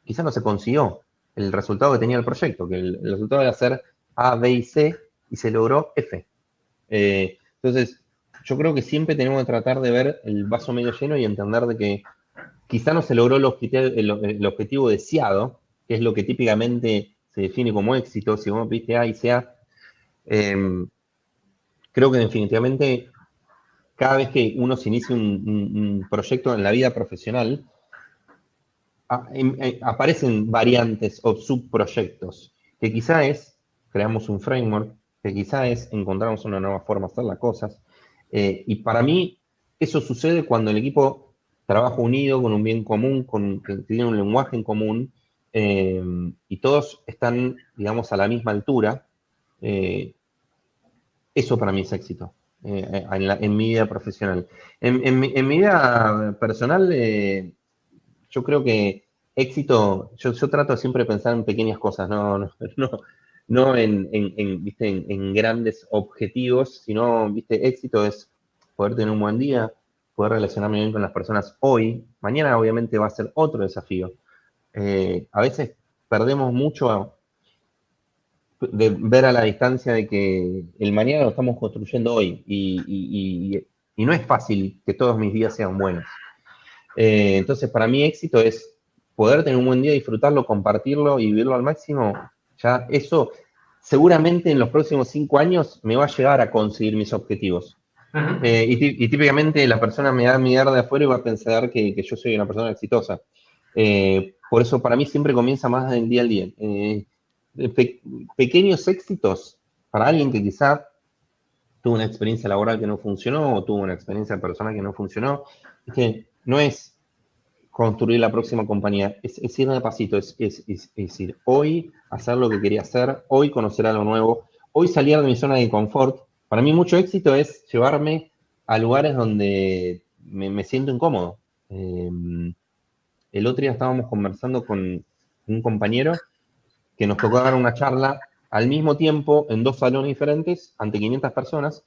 quizá no se consiguió el resultado que tenía el proyecto, que el resultado era hacer A, B y C, y se logró F. Entonces, yo creo que siempre tenemos que tratar de ver el vaso medio lleno y entender de que quizá no se logró el objetivo deseado, que es lo que típicamente se define como éxito. Si vos viste A y C A, creo que definitivamente cada vez que uno se inicia un proyecto en la vida profesional, aparecen variantes o subproyectos, que quizá es, creamos un framework, que quizá es, encontramos una nueva forma de hacer las cosas, y para mí eso sucede cuando el equipo trabaja unido, con un bien común, que tiene un lenguaje en común, y todos están, digamos, a la misma altura. Eso para mí es éxito, en mi vida profesional. En mi vida personal, yo creo que éxito, yo trato siempre de pensar en pequeñas cosas, no ¿viste? En grandes objetivos, sino, ¿viste? Éxito es poder tener un buen día, poder relacionarme bien con las personas hoy. Mañana obviamente va a ser otro desafío. A veces perdemos mucho de ver a la distancia de que el mañana lo estamos construyendo hoy y no es fácil que todos mis días sean buenos. Entonces, para mí éxito es poder tener un buen día, disfrutarlo, compartirlo y vivirlo al máximo. Ya eso seguramente en los próximos 5 años me va a llevar a conseguir mis objetivos. Y típicamente la persona me va a mirar de afuera y va a pensar que yo soy una persona exitosa. Por eso para mí siempre comienza más del día al día. Pequeños éxitos para alguien que quizá tuvo una experiencia laboral que no funcionó o tuvo una experiencia personal que no funcionó, es que no es construir la próxima compañía, es ir de pasito, es ir hoy, hacer lo que quería hacer, hoy conocer algo nuevo, hoy salir de mi zona de confort. Para mí mucho éxito es llevarme a lugares donde me siento incómodo. El otro día estábamos conversando con un compañero que nos tocó dar una charla al mismo tiempo en 2 salones diferentes ante 500 personas.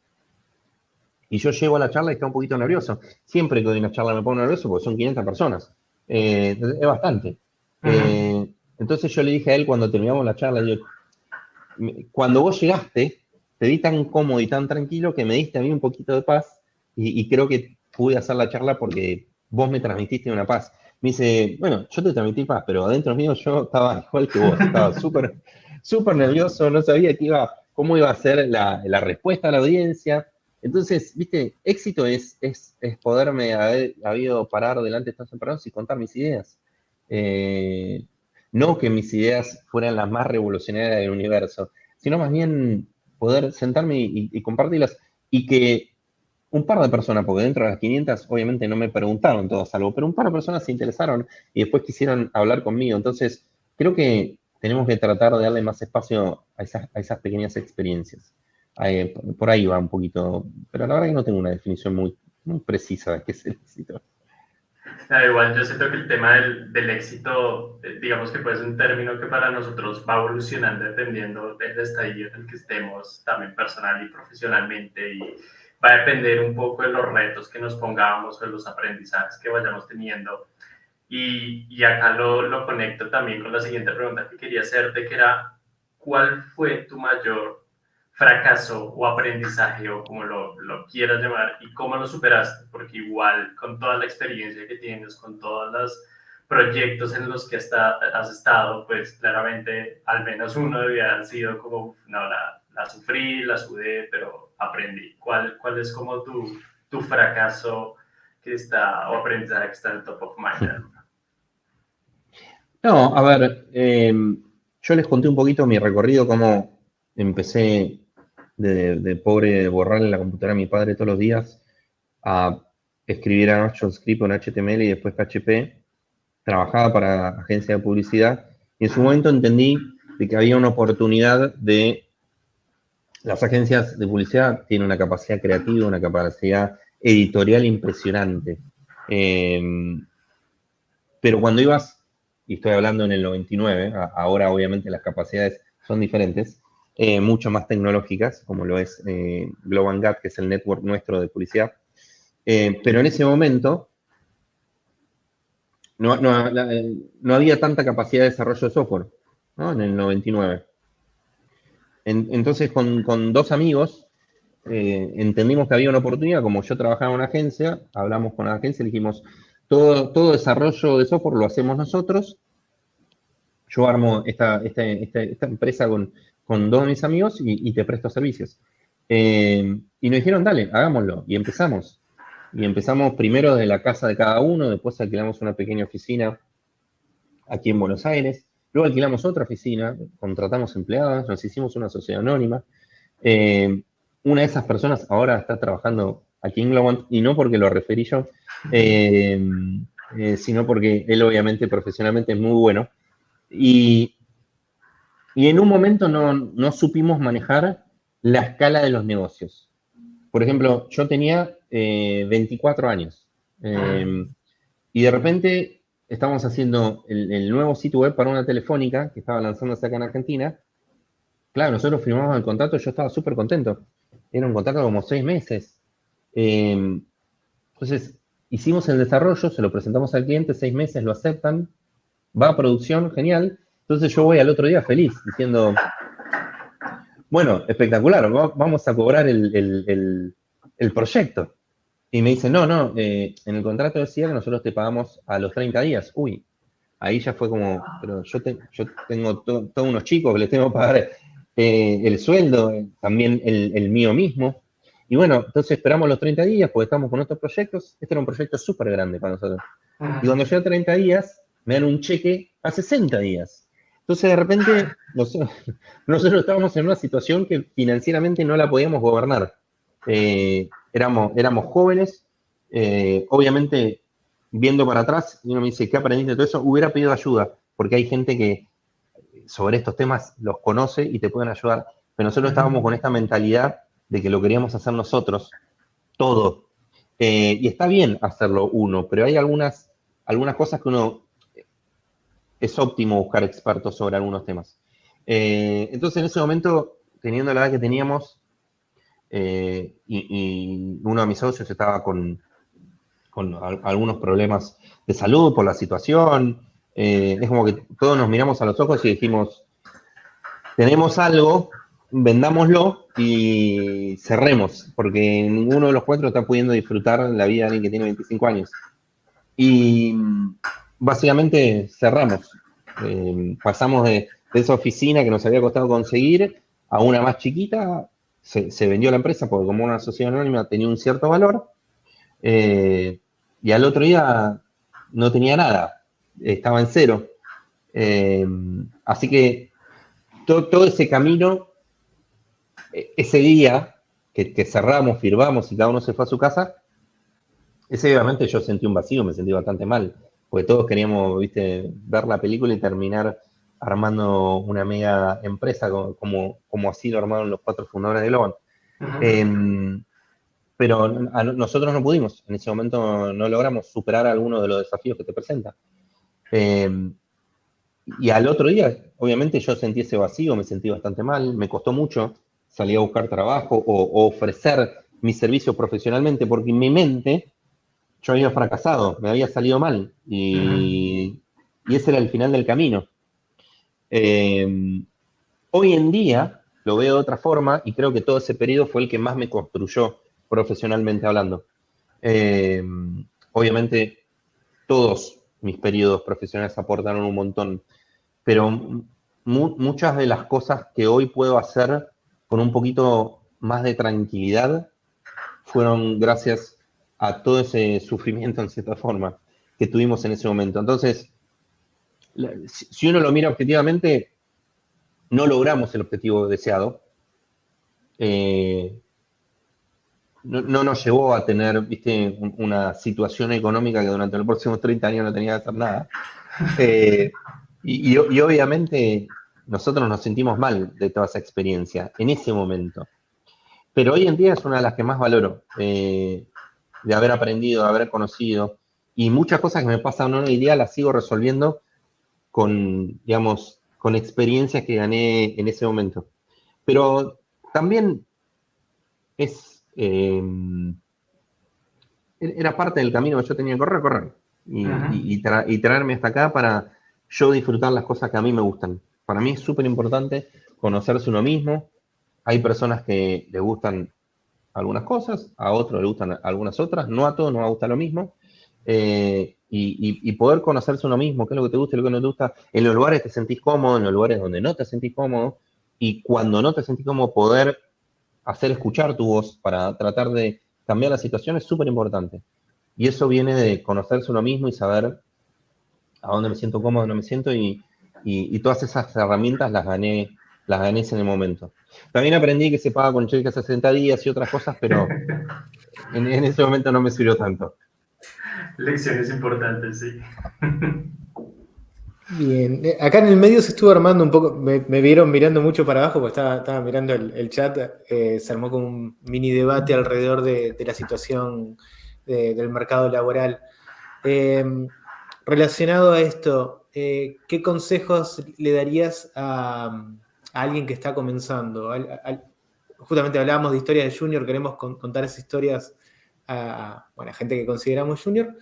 Y yo llego a la charla y estoy un poquito nervioso. Siempre que doy una charla me pongo nervioso porque son 500 personas. Es bastante. Entonces yo le dije a él cuando terminamos la charla, digo, cuando vos llegaste, te vi tan cómodo y tan tranquilo que me diste a mí un poquito de paz y creo que pude hacer la charla porque vos me transmitiste una paz. Me dice, bueno, yo te transmití paz, pero adentro mío yo estaba igual que vos, estaba súper nervioso, no sabía cómo iba a ser la respuesta a la audiencia. Entonces, viste, éxito es poderme haber habido parar delante de estas personas y contar mis ideas. No que mis ideas fueran las más revolucionarias del universo, sino más bien poder sentarme y compartirlas y que un par de personas, porque dentro de las 500 obviamente no me preguntaron todos algo, pero un par de personas se interesaron y después quisieron hablar conmigo. Entonces, creo que tenemos que tratar de darle más espacio a esas pequeñas experiencias. Por ahí va un poquito, pero la verdad que no tengo una definición muy, muy precisa de qué es el éxito. Igual yo siento que el tema del éxito, digamos que puede ser un término que para nosotros va evolucionando dependiendo del estadio en el que estemos, también personal y profesionalmente, y va a depender un poco de los retos que nos pongamos o de los aprendizajes que vayamos teniendo. Y acá lo conecto también con la siguiente pregunta que quería hacerte, que era, ¿cuál fue tu mayor fracaso o aprendizaje, o como lo quieras llamar, y cómo lo superaste? Porque igual, con toda la experiencia que tienes, con todos los proyectos en los que has estado, pues claramente al menos uno debía haber sido como, no, la sufrí, la sudé, pero aprendí. ¿Cuál es como tu fracaso que está, o aprendizaje que está en el top of mind? No, a ver, yo les conté un poquito mi recorrido, cómo empecé de pobre, borrarle la computadora a mi padre todos los días, a escribir en ActionScript o en HTML y después PHP. Trabajaba para agencia de publicidad y en su momento entendí de que había una oportunidad de... Las agencias de publicidad tienen una capacidad creativa, una capacidad editorial impresionante. Pero cuando ibas, y estoy hablando en el 99, ahora obviamente las capacidades son diferentes, mucho más tecnológicas, como lo es Global Gap, que es el network nuestro de publicidad. Pero en ese momento no había tanta capacidad de desarrollo de software, ¿no? En el 99. Entonces, con dos amigos, entendimos que había una oportunidad. Como yo trabajaba en una agencia, hablamos con la agencia y dijimos, todo desarrollo de software lo hacemos nosotros. Yo armo esta empresa con dos de mis amigos y te presto servicios. Y nos dijeron, dale, hagámoslo. Y empezamos. Y empezamos primero desde la casa de cada uno, después alquilamos una pequeña oficina aquí en Buenos Aires, luego alquilamos otra oficina, contratamos empleados, nos hicimos una sociedad anónima. Una de esas personas ahora está trabajando aquí en Globant, y no porque lo referí yo, sino porque él obviamente profesionalmente es muy bueno. Y en un momento no supimos manejar la escala de los negocios. Por ejemplo, yo tenía 24 años y de repente estábamos haciendo el nuevo sitio web para una telefónica que estaba lanzándose acá en Argentina. Claro, nosotros firmamos el contrato, yo estaba súper contento. Era un contrato de como 6 meses. Entonces, hicimos el desarrollo, se lo presentamos al cliente, 6 meses, lo aceptan, va a producción, genial. Entonces yo voy al otro día feliz, diciendo, bueno, espectacular, vamos a cobrar el proyecto. Y me dicen, no, en el contrato decía que nosotros te pagamos a los 30 días. Uy, ahí ya fue como, pero yo tengo todos unos chicos que les tengo que pagar el sueldo, también el mío mismo. Y bueno, entonces esperamos los 30 días porque estamos con otros proyectos. Este era un proyecto súper grande para nosotros. Y cuando llega a 30 días, me dan un cheque a 60 días. Entonces, de repente, nosotros estábamos en una situación que financieramente no la podíamos gobernar. Éramos jóvenes, obviamente, viendo para atrás, y uno me dice, ¿qué aprendiste de todo eso? Hubiera pedido ayuda, porque hay gente que sobre estos temas los conoce y te pueden ayudar. Pero nosotros estábamos con esta mentalidad de que lo queríamos hacer nosotros, todo. Y está bien hacerlo uno, pero hay algunas cosas que uno es óptimo buscar expertos sobre algunos temas. Entonces, en ese momento, teniendo la edad que teníamos, y uno de mis socios estaba con algunos problemas de salud por la situación, es como que todos nos miramos a los ojos y dijimos, tenemos algo, vendámoslo y cerremos, porque ninguno de los 4 está pudiendo disfrutar la vida de alguien que tiene 25 años. Y básicamente cerramos. Pasamos de esa oficina que nos había costado conseguir a una más chiquita. Se vendió la empresa porque como una sociedad anónima tenía un cierto valor. Y al otro día no tenía nada. Estaba en cero. Así que todo ese camino, ese día que cerramos, firmamos y cada uno se fue a su casa, obviamente yo sentí un vacío, me sentí bastante mal, porque todos queríamos, viste, ver la película y terminar armando una mega empresa como así lo armaron los 4 fundadores de Globant. Pero nosotros no pudimos, en ese momento no logramos superar algunos de los desafíos que te presenta. Y al otro día, obviamente yo sentí ese vacío, me sentí bastante mal, me costó mucho salir a buscar trabajo o ofrecer mi servicio profesionalmente, porque en mi mente yo había fracasado, me había salido mal, y ese era el final del camino. Hoy en día lo veo de otra forma y creo que todo ese periodo fue el que más me construyó profesionalmente hablando. Obviamente todos mis periodos profesionales aportaron un montón, pero muchas de las cosas que hoy puedo hacer con un poquito más de tranquilidad fueron gracias a todo ese sufrimiento, en cierta forma, que tuvimos en ese momento. Entonces, si uno lo mira objetivamente, no logramos el objetivo deseado. No nos llevó a tener, viste, una situación económica que durante los próximos 30 años no tenía que hacer nada. Y obviamente nosotros nos sentimos mal de toda esa experiencia en ese momento. Pero hoy en día es una de las que más valoro, de haber aprendido, de haber conocido. Y muchas cosas que me pasan hoy en día las sigo resolviendo con, digamos, con experiencias que gané en ese momento. Pero también era parte del camino que yo tenía que correr. Y traerme hasta acá para yo disfrutar las cosas que a mí me gustan. Para mí es súper importante conocerse uno mismo. Hay personas que les gustan algunas cosas, a otros les gustan algunas otras, no a todos nos va a gustar lo mismo. Y poder conocerse uno mismo, qué es lo que te gusta y lo que no te gusta. En los lugares te sentís cómodo, en los lugares donde no te sentís cómodo, y cuando no te sentís cómodo, poder hacer escuchar tu voz para tratar de cambiar la situación es súper importante. Y eso viene de conocerse uno mismo y saber a dónde me siento cómodo, no me siento, y todas esas herramientas las gané en el momento. También aprendí que se paga con cheques a 60 días y otras cosas, pero en ese momento no me sirvió tanto. Lecciones importantes, sí. Bien, acá en el medio se estuvo armando un poco, me vieron mirando mucho para abajo porque estaba mirando el chat, se armó como un mini debate alrededor de la situación del mercado laboral. Relacionado a esto, ¿qué consejos le darías a alguien que está comenzando? Justamente hablábamos de historias de junior, queremos contar esas historias a gente que consideramos junior.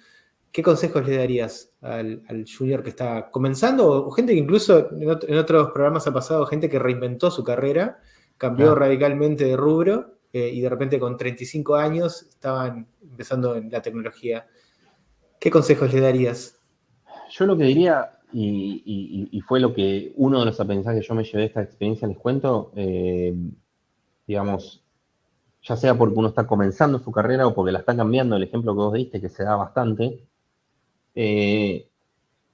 ¿Qué consejos le darías al junior que está comenzando? O gente que incluso en otros programas ha pasado, gente que reinventó su carrera, cambió radicalmente de rubro y de repente con 35 años estaban empezando en la tecnología. ¿Qué consejos le darías? Yo lo que diría, y fue uno de los aprendizajes que yo me llevé de esta experiencia, les cuento, digamos, ya sea porque uno está comenzando su carrera o porque la está cambiando, el ejemplo que vos diste, que se da bastante, hay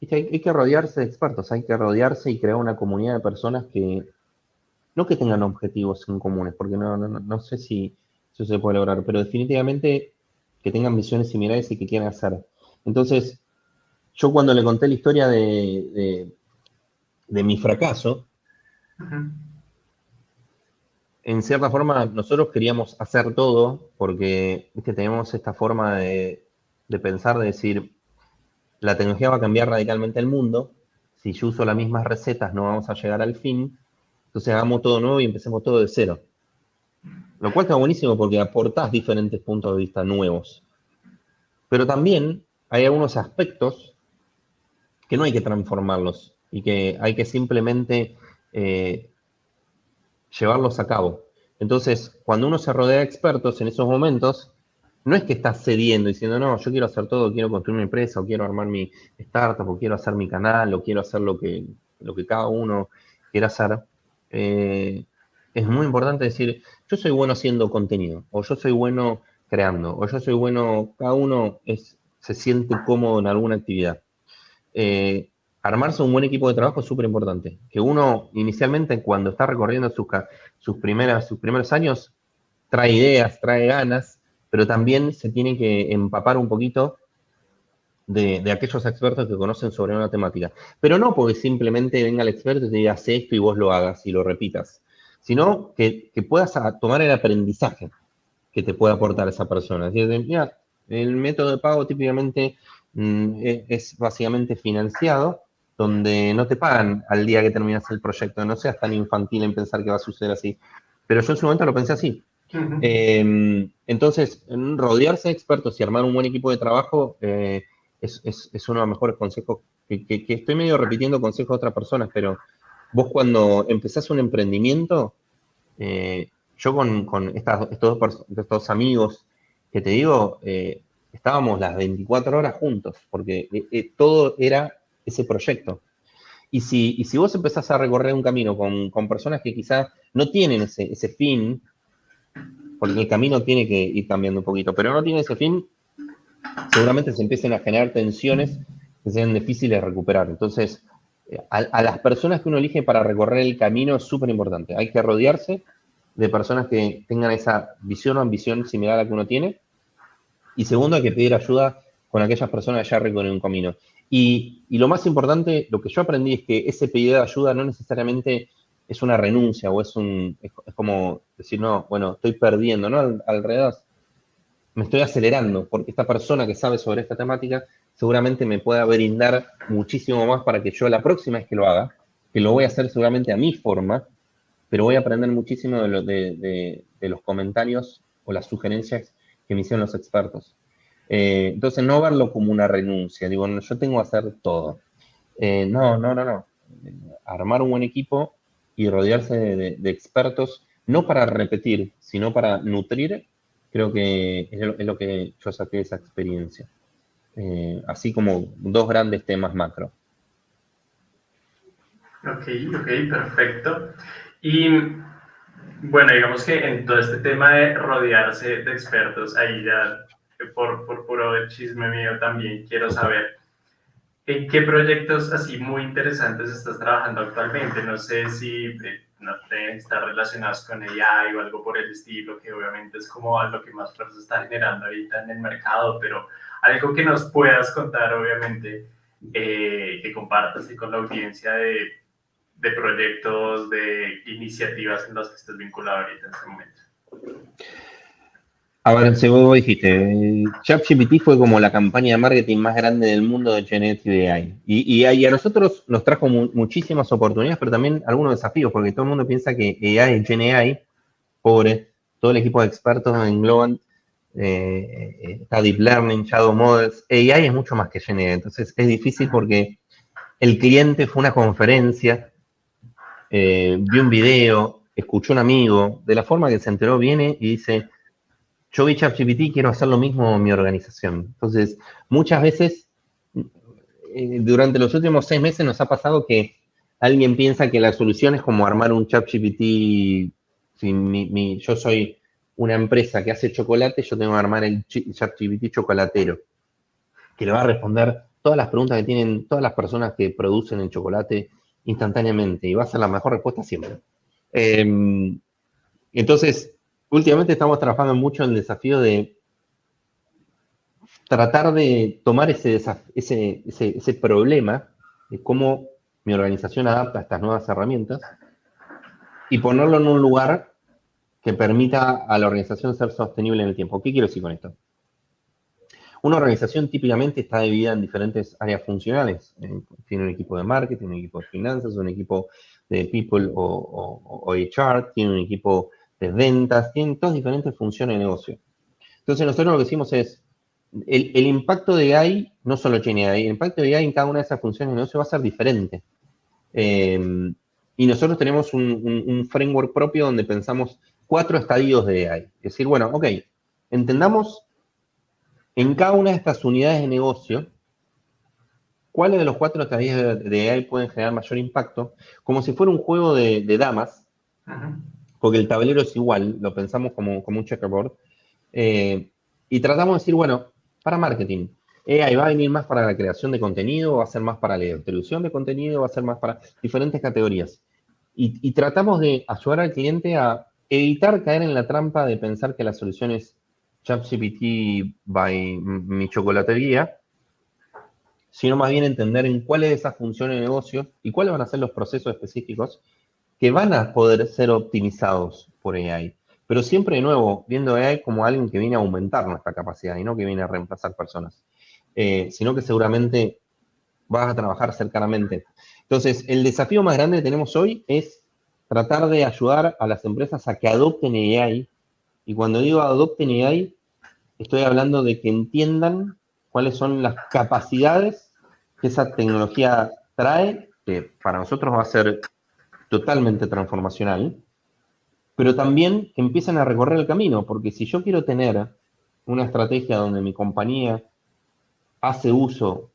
que rodearse de expertos, hay que rodearse y crear una comunidad de personas que, no que tengan objetivos en comunes, porque no sé si eso se puede lograr, pero definitivamente que tengan visiones similares y que quieran hacer. Entonces, yo cuando le conté la historia de mi fracaso, en cierta forma nosotros queríamos hacer todo porque, ¿viste? Tenemos esta forma de pensar, de decir, la tecnología va a cambiar radicalmente el mundo, si yo uso las mismas recetas no vamos a llegar al fin, entonces hagamos todo nuevo y empecemos todo de cero. Lo cual está buenísimo porque aportás diferentes puntos de vista nuevos. Pero también hay algunos aspectos que no hay que transformarlos y que hay que simplemente llevarlos a cabo. Entonces, cuando uno se rodea de expertos en esos momentos, no es que estás cediendo diciendo, no, yo quiero hacer todo, quiero construir mi empresa, o quiero armar mi startup, o quiero hacer mi canal, o quiero hacer lo que cada uno quiera hacer. Es muy importante decir, yo soy bueno haciendo contenido, o yo soy bueno creando, o yo soy bueno, cada uno se siente cómodo en alguna actividad. Armarse un buen equipo de trabajo es súper importante. Que uno inicialmente cuando está recorriendo sus primeros años trae ideas, trae ganas, pero también se tiene que empapar un poquito de aquellos expertos que conocen sobre una temática. Pero no porque simplemente venga el experto y te diga, hace esto y vos lo hagas y lo repitas, sino que puedas tomar el aprendizaje que te puede aportar esa persona. Es decir, mira, el método de pago típicamente es básicamente financiado, donde no te pagan al día que terminas el proyecto. No seas tan infantil en pensar que va a suceder así. Pero yo en su momento lo pensé así. Ujú. Entonces, rodearse de expertos y armar un buen equipo de trabajo es uno de los mejores consejos, que estoy medio repitiendo consejos de otras personas, pero vos cuando empezás un emprendimiento, yo con estos dos amigos que te digo, estábamos las 24 horas juntos, porque todo era ese proyecto. Y si vos empezás a recorrer un camino con personas que quizás no tienen ese fin, porque el camino tiene que ir cambiando un poquito, pero no tiene ese fin, seguramente se empiecen a generar tensiones que sean difíciles de recuperar. Entonces, a las personas que uno elige para recorrer el camino es súper importante. Hay que rodearse de personas que tengan esa visión o ambición similar a la que uno tiene. Y segundo, hay que pedir ayuda con aquellas personas que ya recorren un camino. Y lo más importante, lo que yo aprendí es que ese pedido de ayuda no necesariamente es una renuncia o es como decir, no, bueno, estoy perdiendo, ¿no? Al revés, me estoy acelerando porque esta persona que sabe sobre esta temática seguramente me pueda brindar muchísimo más para que yo la próxima vez que lo haga, que lo voy a hacer seguramente a mi forma, pero voy a aprender muchísimo de los comentarios o las sugerencias que me hicieron los expertos. Entonces, no verlo como una renuncia, digo, no, yo tengo que hacer todo. No. Armar un buen equipo y rodearse de expertos, no para repetir, sino para nutrir, creo que es lo que yo saqué de esa experiencia. Así como dos grandes temas macro. Ok, perfecto. Y bueno, digamos que en todo este tema de rodearse de expertos, ahí ya por puro chisme mío también quiero saber en qué proyectos así muy interesantes estás trabajando actualmente. No sé si no sé, están relacionados con AI o algo por el estilo, que obviamente es como algo que más fuerza está generando ahorita en el mercado, pero algo que nos puedas contar, obviamente, que compartas y con la audiencia de proyectos, de iniciativas en las que estés vinculado ahorita en este momento. A ver, según vos dijiste, ChatGPT fue como la campaña de marketing más grande del mundo de Generative AI. Y a nosotros nos trajo muchísimas oportunidades, pero también algunos desafíos, porque todo el mundo piensa que AI es Gen AI, pobre, todo el equipo de expertos engloban, está Deep Learning, Shadow Models. AI es mucho más que Gen AI, entonces es difícil porque el cliente fue a una conferencia, vio un video, escuchó a un amigo, de la forma que se enteró viene y dice, yo vi ChatGPT, quiero hacer lo mismo en mi organización. Entonces, muchas veces, durante los últimos 6 meses nos ha pasado que alguien piensa que la solución es como armar un ChatGPT. Si yo soy una empresa que hace chocolate, yo tengo que armar el ChatGPT chocolatero, que le va a responder todas las preguntas que tienen todas las personas que producen el chocolate instantáneamente y va a ser la mejor respuesta siempre. Entonces, últimamente estamos trabajando mucho en el desafío de tratar de tomar ese problema de cómo mi organización adapta estas nuevas herramientas y ponerlo en un lugar que permita a la organización ser sostenible en el tiempo. ¿Qué quiero decir con esto? Una organización típicamente está dividida en diferentes áreas funcionales. Tiene un equipo de marketing, un equipo de finanzas, un equipo de people o HR, tiene un equipo de ventas, tienen todas diferentes funciones de negocio. Entonces nosotros lo que decimos es, el impacto de AI, no solo tiene AI, el impacto de AI en cada una de esas funciones de negocio va a ser diferente. Y nosotros tenemos un framework propio donde pensamos 4 estadios de AI. Es decir, bueno, ok, entendamos en cada una de estas unidades de negocio cuáles de los 4 estadios de AI pueden generar mayor impacto, como si fuera un juego de damas, porque el tablero es igual, lo pensamos como un checkerboard, y tratamos de decir, bueno, para marketing, AI va a venir más para la creación de contenido, va a ser más para la distribución de contenido, va a ser más para diferentes categorías. Y tratamos de ayudar al cliente a evitar caer en la trampa de pensar que la solución es ChatGPT by mi chocolatería, sino más bien entender en cuáles de esas funciones de negocio y cuáles van a ser los procesos específicos que van a poder ser optimizados por AI. Pero siempre, de nuevo, viendo AI como alguien que viene a aumentar nuestra capacidad y no que viene a reemplazar personas, sino que seguramente vas a trabajar cercanamente. Entonces, el desafío más grande que tenemos hoy es tratar de ayudar a las empresas a que adopten AI. Y cuando digo adopten AI, estoy hablando de que entiendan cuáles son las capacidades que esa tecnología trae, que para nosotros va a ser totalmente transformacional, pero también que empiecen a recorrer el camino, porque si yo quiero tener una estrategia donde mi compañía hace uso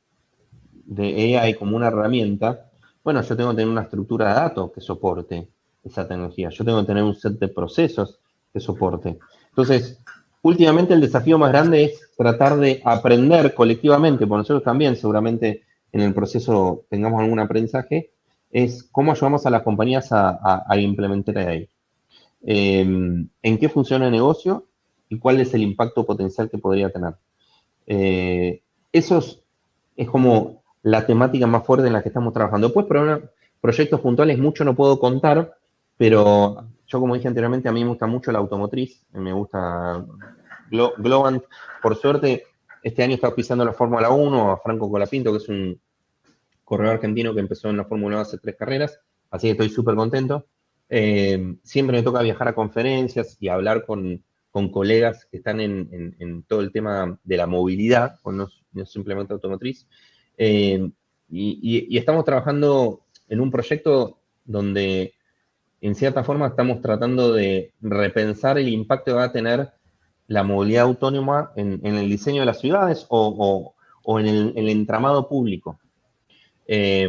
de AI como una herramienta, bueno, yo tengo que tener una estructura de datos que soporte esa tecnología, yo tengo que tener un set de procesos que soporte. Entonces, últimamente el desafío más grande es tratar de aprender colectivamente, por nosotros también seguramente en el proceso tengamos algún aprendizaje, es cómo ayudamos a las compañías a implementar AI. En qué funciona el negocio y cuál es el impacto potencial que podría tener. Eso es como la temática más fuerte en la que estamos trabajando. Después, por proyectos puntuales, mucho no puedo contar, pero yo, como dije anteriormente, a mí me gusta mucho la automotriz, me gusta Globant. Por suerte, este año está pisando la Fórmula 1 a Franco Colapinto, que es un corredor argentino que empezó en la Fórmula 1 hace 3 carreras, así que estoy súper contento. Siempre me toca viajar a conferencias y hablar con colegas que están en todo el tema de la movilidad, no simplemente automotriz. Y estamos trabajando en un proyecto donde, en cierta forma, estamos tratando de repensar el impacto que va a tener la movilidad autónoma en el diseño de las ciudades o en el entramado público.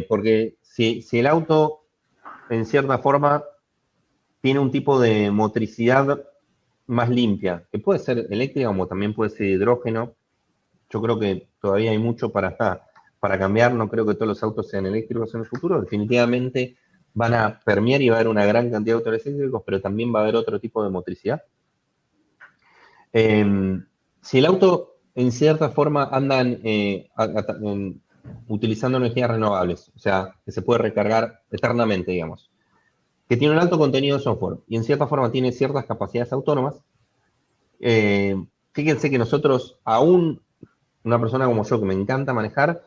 Porque si el auto, en cierta forma, tiene un tipo de motricidad más limpia, que puede ser eléctrica como también puede ser hidrógeno. Yo creo que todavía hay mucho para cambiar, no creo que todos los autos sean eléctricos en el futuro, definitivamente van a permear y va a haber una gran cantidad de autos eléctricos, pero también va a haber otro tipo de motricidad. Si el auto, en cierta forma, anda utilizando energías renovables, o sea, que se puede recargar eternamente, digamos, que tiene un alto contenido de software y en cierta forma tiene ciertas capacidades autónomas, fíjense que nosotros, aún una persona como yo que me encanta manejar,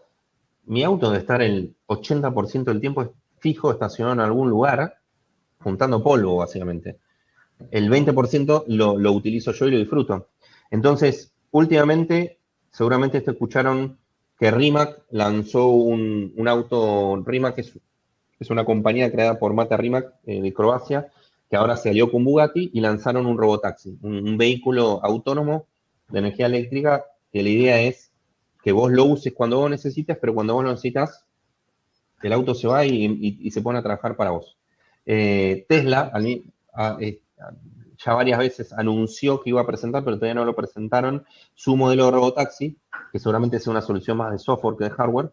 mi auto debe estar el 80% del tiempo fijo, estacionado en algún lugar, juntando polvo, básicamente. El 20% lo utilizo yo y lo disfruto. Entonces, últimamente, seguramente escucharon que Rimac lanzó un auto. Rimac es una compañía creada por Mate Rimac de Croacia, que ahora se alió con Bugatti y lanzaron un robotaxi, un vehículo autónomo de energía eléctrica, que la idea es que vos lo uses cuando vos necesites, pero cuando vos lo necesitas, el auto se va y se pone a trabajar para vos. Tesla ya varias veces anunció que iba a presentar, pero todavía no lo presentaron, su modelo de robotaxi, que seguramente sea una solución más de software que de hardware,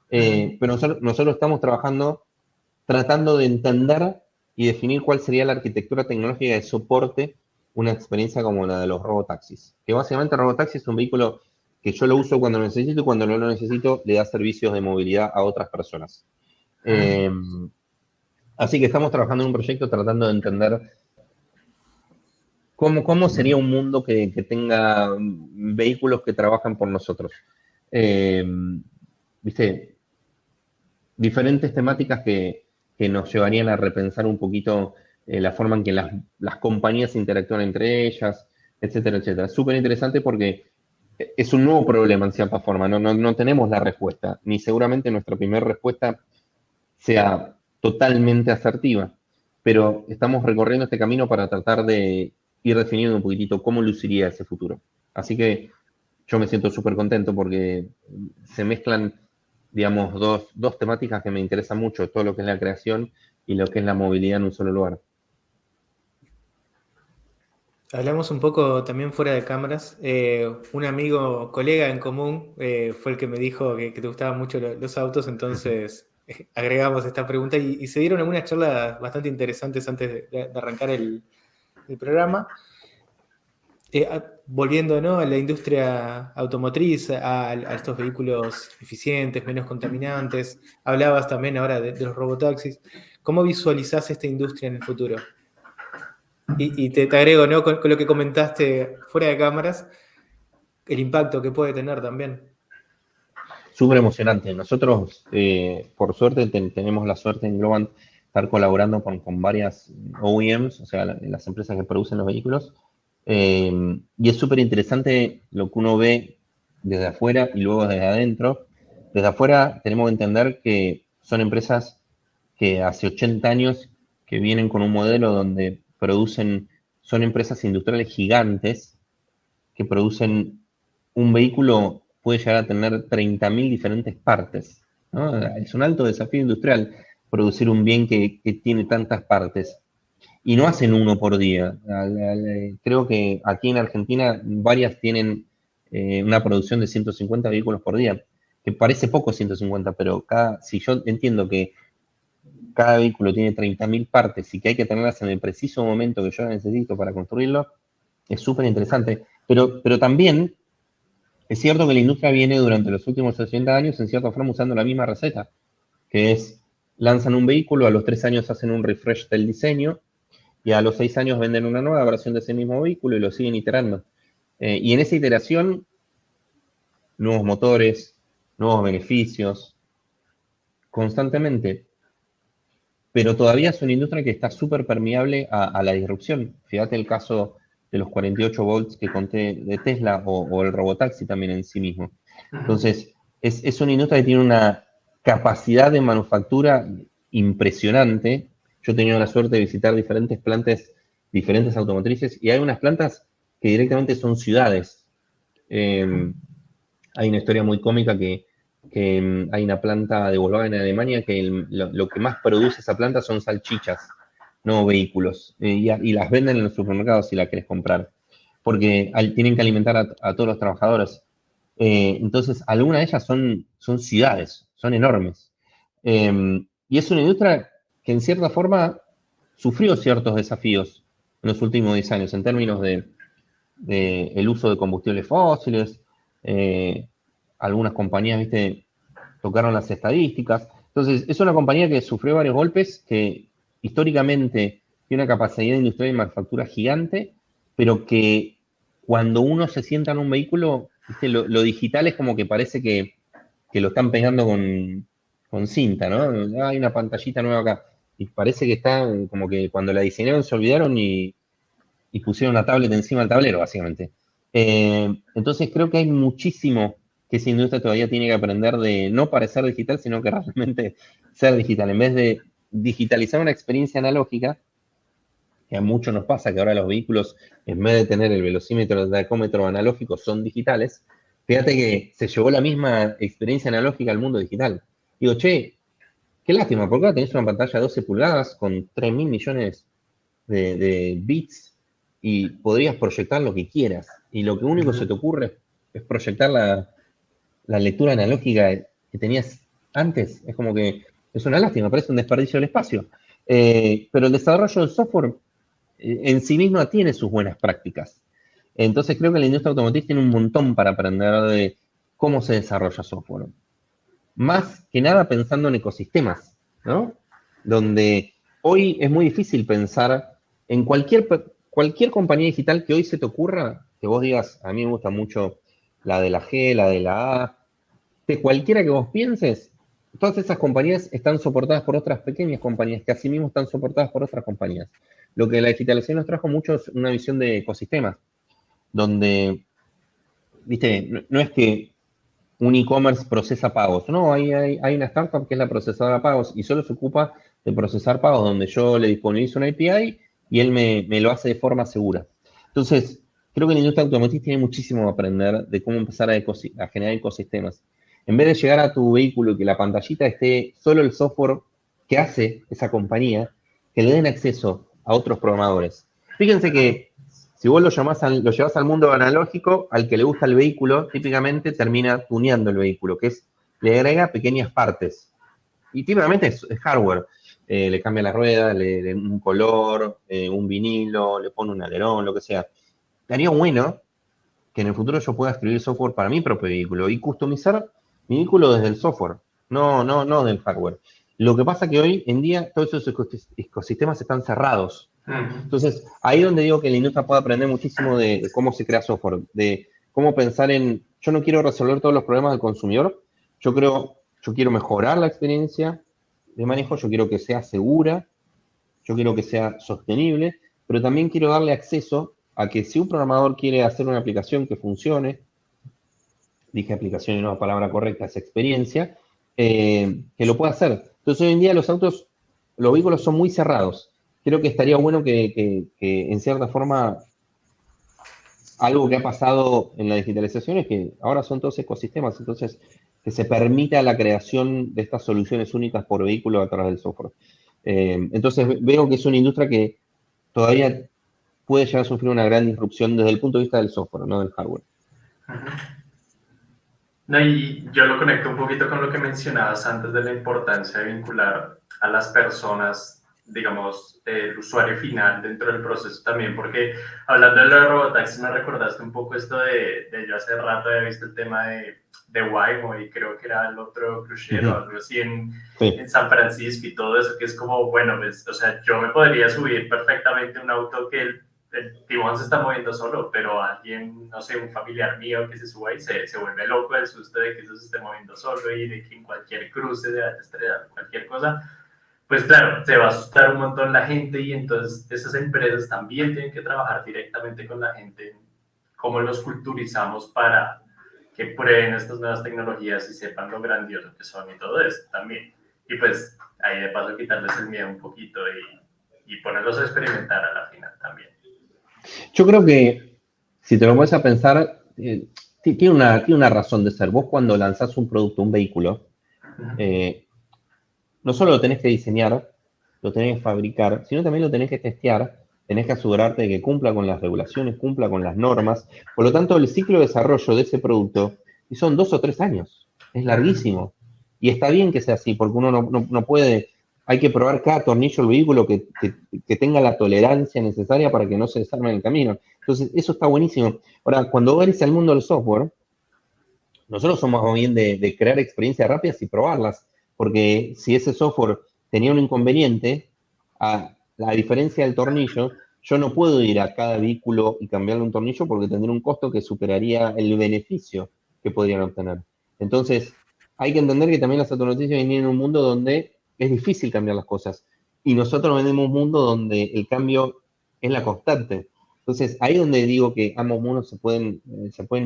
pero nosotros estamos tratando de entender y definir cuál sería la arquitectura tecnológica de soporte una experiencia como la de los robotaxis. Que básicamente el robotaxi es un vehículo que yo lo uso cuando lo necesito y cuando no lo necesito le da servicios de movilidad a otras personas. Así que estamos trabajando en un proyecto tratando de entender cómo sería un mundo que tenga vehículos que trabajan por nosotros. ¿Viste? Diferentes temáticas que nos llevarían a repensar un poquito la forma en que las compañías interactúan entre ellas, etcétera, etcétera. Súper interesante porque es un nuevo problema en cierta forma, no tenemos la respuesta, ni seguramente nuestra primera respuesta sea totalmente asertiva, pero estamos recorriendo este camino para tratar de ir definiendo un poquitito cómo luciría ese futuro. Así que yo me siento súper contento porque se mezclan, digamos, dos temáticas que me interesan mucho, todo lo que es la creación y lo que es la movilidad en un solo lugar. Hablamos un poco también fuera de cámaras. Un amigo, colega en común, fue el que me dijo que te gustaban mucho los autos, entonces agregamos esta pregunta y se dieron algunas charlas bastante interesantes antes de arrancar el programa. volviendo, ¿no?, a la industria automotriz, a estos vehículos eficientes, menos contaminantes. Hablabas también ahora de los robotaxis. ¿Cómo visualizás esta industria en el futuro? Y te agrego, ¿no?, con lo que comentaste fuera de cámaras, el impacto que puede tener también. Súper emocionante. Nosotros, por suerte, tenemos la suerte en Globant estar colaborando con varias OEMs, o sea, las empresas que producen los vehículos. Y es súper interesante lo que uno ve desde afuera y luego desde adentro. Desde afuera tenemos que entender que son empresas que hace 80 años que vienen con un modelo donde producen, son empresas industriales gigantes que producen un vehículo, puede llegar a tener 30.000 diferentes partes, ¿no? Es un alto desafío industrial producir un bien que tiene tantas partes. Y no hacen uno por día. Creo que aquí en Argentina varias tienen una producción de 150 vehículos por día, que parece poco 150, pero si yo entiendo que cada vehículo tiene 30.000 partes y que hay que tenerlas en el preciso momento que yo necesito para construirlo, es súper interesante. Pero también es cierto que la industria viene durante los últimos 60 años, en cierta forma, usando la misma receta, que es, lanzan un vehículo, a los 3 años hacen un refresh del diseño, y a los 6 años venden una nueva versión de ese mismo vehículo y lo siguen iterando. Y en esa iteración, nuevos motores, nuevos beneficios, constantemente. Pero todavía es una industria que está súper permeable a la disrupción. Fíjate el caso de los 48 volts que conté de Tesla o el robotaxi también en sí mismo. Entonces, es una industria que tiene una capacidad de manufactura impresionante. Yo he tenido la suerte de visitar diferentes plantas, diferentes automotrices, y hay unas plantas que directamente son ciudades. Hay una historia muy cómica que hay una planta de Volkswagen en Alemania que lo que más produce esa planta son salchichas, no vehículos. Y las venden en los supermercados si la querés comprar, porque tienen que alimentar a todos los trabajadores. Entonces, algunas de ellas son ciudades, son enormes. Y es una industria que en cierta forma sufrió ciertos desafíos en los últimos 10 años en términos de el uso de combustibles fósiles. Algunas compañías, viste, tocaron las estadísticas. Entonces, es una compañía que sufrió varios golpes, que históricamente tiene una capacidad industrial y manufactura gigante, pero que cuando uno se sienta en un vehículo, viste, lo digital es como que parece que lo están pegando con cinta, ¿no? Hay una pantallita nueva acá. Y parece que está como que cuando la diseñaron se olvidaron y pusieron una tablet encima del tablero, básicamente. Entonces creo que hay muchísimo que esa industria todavía tiene que aprender de no parecer digital, sino que realmente ser digital. En vez de digitalizar una experiencia analógica, que a muchos nos pasa que ahora los vehículos, en vez de tener el velocímetro, el tacómetro analógico, son digitales. Fíjate que se llevó la misma experiencia analógica al mundo digital. Digo, che, qué lástima, porque ahora tenés una pantalla de 12 pulgadas con 3.000 millones de bits y podrías proyectar lo que quieras. Y lo que único se te ocurre es proyectar la lectura analógica que tenías antes. Es como que es una lástima, parece un desperdicio del espacio. Pero el desarrollo del software en sí mismo tiene sus buenas prácticas. Entonces creo que la industria automotriz tiene un montón para aprender de cómo se desarrolla software. Más que nada pensando en ecosistemas, ¿no? Donde hoy es muy difícil pensar en cualquier compañía digital que hoy se te ocurra, que vos digas, a mí me gusta mucho la de la G, la de la A, de cualquiera que vos pienses, todas esas compañías están soportadas por otras pequeñas compañías que asimismo están soportadas por otras compañías. Lo que la digitalización nos trajo mucho es una visión de ecosistemas, donde, viste, no es que un e-commerce procesa pagos. No, hay una startup que es la procesadora de pagos y solo se ocupa de procesar pagos, donde yo le disponibilizo una API y él me lo hace de forma segura. Entonces, creo que la industria automotriz tiene muchísimo que aprender de cómo empezar a generar ecosistemas. En vez de llegar a tu vehículo y que la pantallita esté solo el software que hace esa compañía, que le den acceso a otros programadores. Fíjense que si vos lo llevas al mundo analógico, al que le gusta el vehículo, típicamente termina tuneando el vehículo, que es, le agrega pequeñas partes. Y típicamente es hardware. Le cambia la rueda, le un color, un vinilo, le pone un alerón, lo que sea. Estaría bueno que en el futuro yo pueda escribir software para mi propio vehículo y customizar mi vehículo desde el software, no del hardware. Lo que pasa que hoy en día todos esos ecosistemas están cerrados. Entonces, ahí es donde digo que la industria puede aprender muchísimo de cómo se crea software, de cómo pensar en, yo no quiero resolver todos los problemas del consumidor, yo quiero mejorar la experiencia de manejo, yo quiero que sea segura, yo quiero que sea sostenible, pero también quiero darle acceso a que si un programador quiere hacer una aplicación que funcione, dije aplicación y no la palabra correcta, es experiencia, que lo pueda hacer. Entonces hoy en día los vehículos son muy cerrados. Creo que estaría bueno que en cierta forma algo que ha pasado en la digitalización es que ahora son todos ecosistemas, entonces que se permita la creación de estas soluciones únicas por vehículo a través del software. Entonces veo que es una industria que todavía puede llegar a sufrir una gran disrupción desde el punto de vista del software, no del hardware. No, y yo lo conecto un poquito con lo que mencionabas antes de la importancia de vincular a las personas, digamos, el usuario final dentro del proceso también, porque hablando de lo de Robotaxi me recordaste un poco esto de yo hace rato había visto el tema de Waymo y creo que era el otro crucero, algo así en San Francisco y todo eso, que es como, bueno, pues, o sea, yo me podría subir perfectamente un auto que el timón se está moviendo solo, pero alguien, no sé, un familiar mío que se suba y se vuelve loco del susto de que eso se esté moviendo solo y de que en cualquier cruce se vaya a estrellar, cualquier cosa, pues claro, se va a asustar un montón la gente y entonces esas empresas también tienen que trabajar directamente con la gente en cómo los culturizamos para que prueben estas nuevas tecnologías y sepan lo grandioso que son y todo esto también. Y pues ahí de paso quitarles el miedo un poquito y ponerlos a experimentar a la final también. Yo creo que, si te lo pones a pensar, tiene una razón de ser. Vos cuando lanzás un producto, un vehículo, no solo lo tenés que diseñar, lo tenés que fabricar, sino también lo tenés que testear, tenés que asegurarte de que cumpla con las regulaciones, cumpla con las normas. Por lo tanto, el ciclo de desarrollo de ese producto son 2 o 3 años. Es larguísimo. Y está bien que sea así, porque uno no puede... Hay que probar cada tornillo del vehículo que tenga la tolerancia necesaria para que no se desarme en el camino. Entonces, eso está buenísimo. Ahora, cuando venís al mundo del software, nosotros somos más bien de crear experiencias rápidas y probarlas, porque si ese software tenía un inconveniente, a la diferencia del tornillo, yo no puedo ir a cada vehículo y cambiarle un tornillo porque tendría un costo que superaría el beneficio que podrían obtener. Entonces, hay que entender que también las autonoticias vienen en un mundo donde es difícil cambiar las cosas. Y nosotros venimos un mundo donde el cambio es la constante. Entonces, ahí es donde digo que ambos mundos se pueden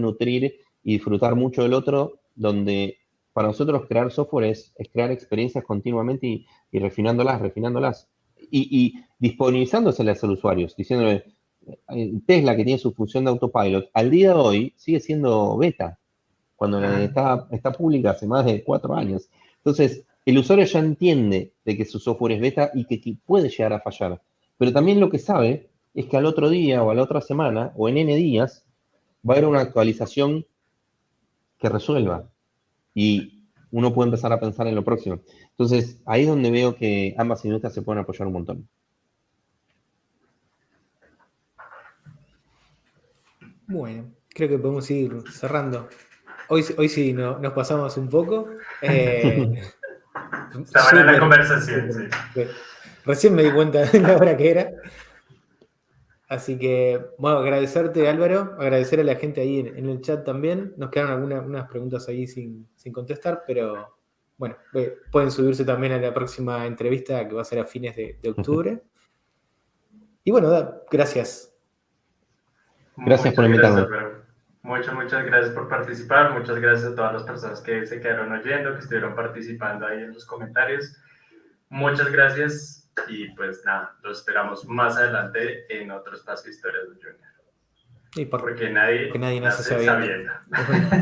nutrir y disfrutar mucho del otro, donde para nosotros crear software es crear experiencias continuamente y refinándolas. Y disponibilizándoselas a los usuarios, diciéndole, Tesla, que tiene su función de autopilot, al día de hoy sigue siendo beta, cuando está pública hace más de 4 años. Entonces, el usuario ya entiende de que su software es beta y que puede llegar a fallar. Pero también lo que sabe es que al otro día o a la otra semana o en N días va a haber una actualización que resuelva. Y uno puede empezar a pensar en lo próximo. Entonces, ahí es donde veo que ambas industrias se pueden apoyar un montón. Bueno, creo que podemos ir cerrando. Hoy sí nos pasamos un poco. Está buena la conversación, sí. Recién me di cuenta de la hora que era. Así que, bueno, agradecerte, Álvaro, agradecer a la gente ahí en el chat también. Nos quedaron algunas preguntas ahí sin contestar, pero bueno, pueden subirse también a la próxima entrevista que va a ser a fines de octubre. Y bueno, gracias. Gracias por invitarme. Muchas gracias por participar. Muchas gracias a todas las personas que se quedaron oyendo, que estuvieron participando ahí en los comentarios. Muchas gracias y pues nada, los esperamos más adelante en otro espacio de Historias de Junior. Y porque nadie nace sabiendo.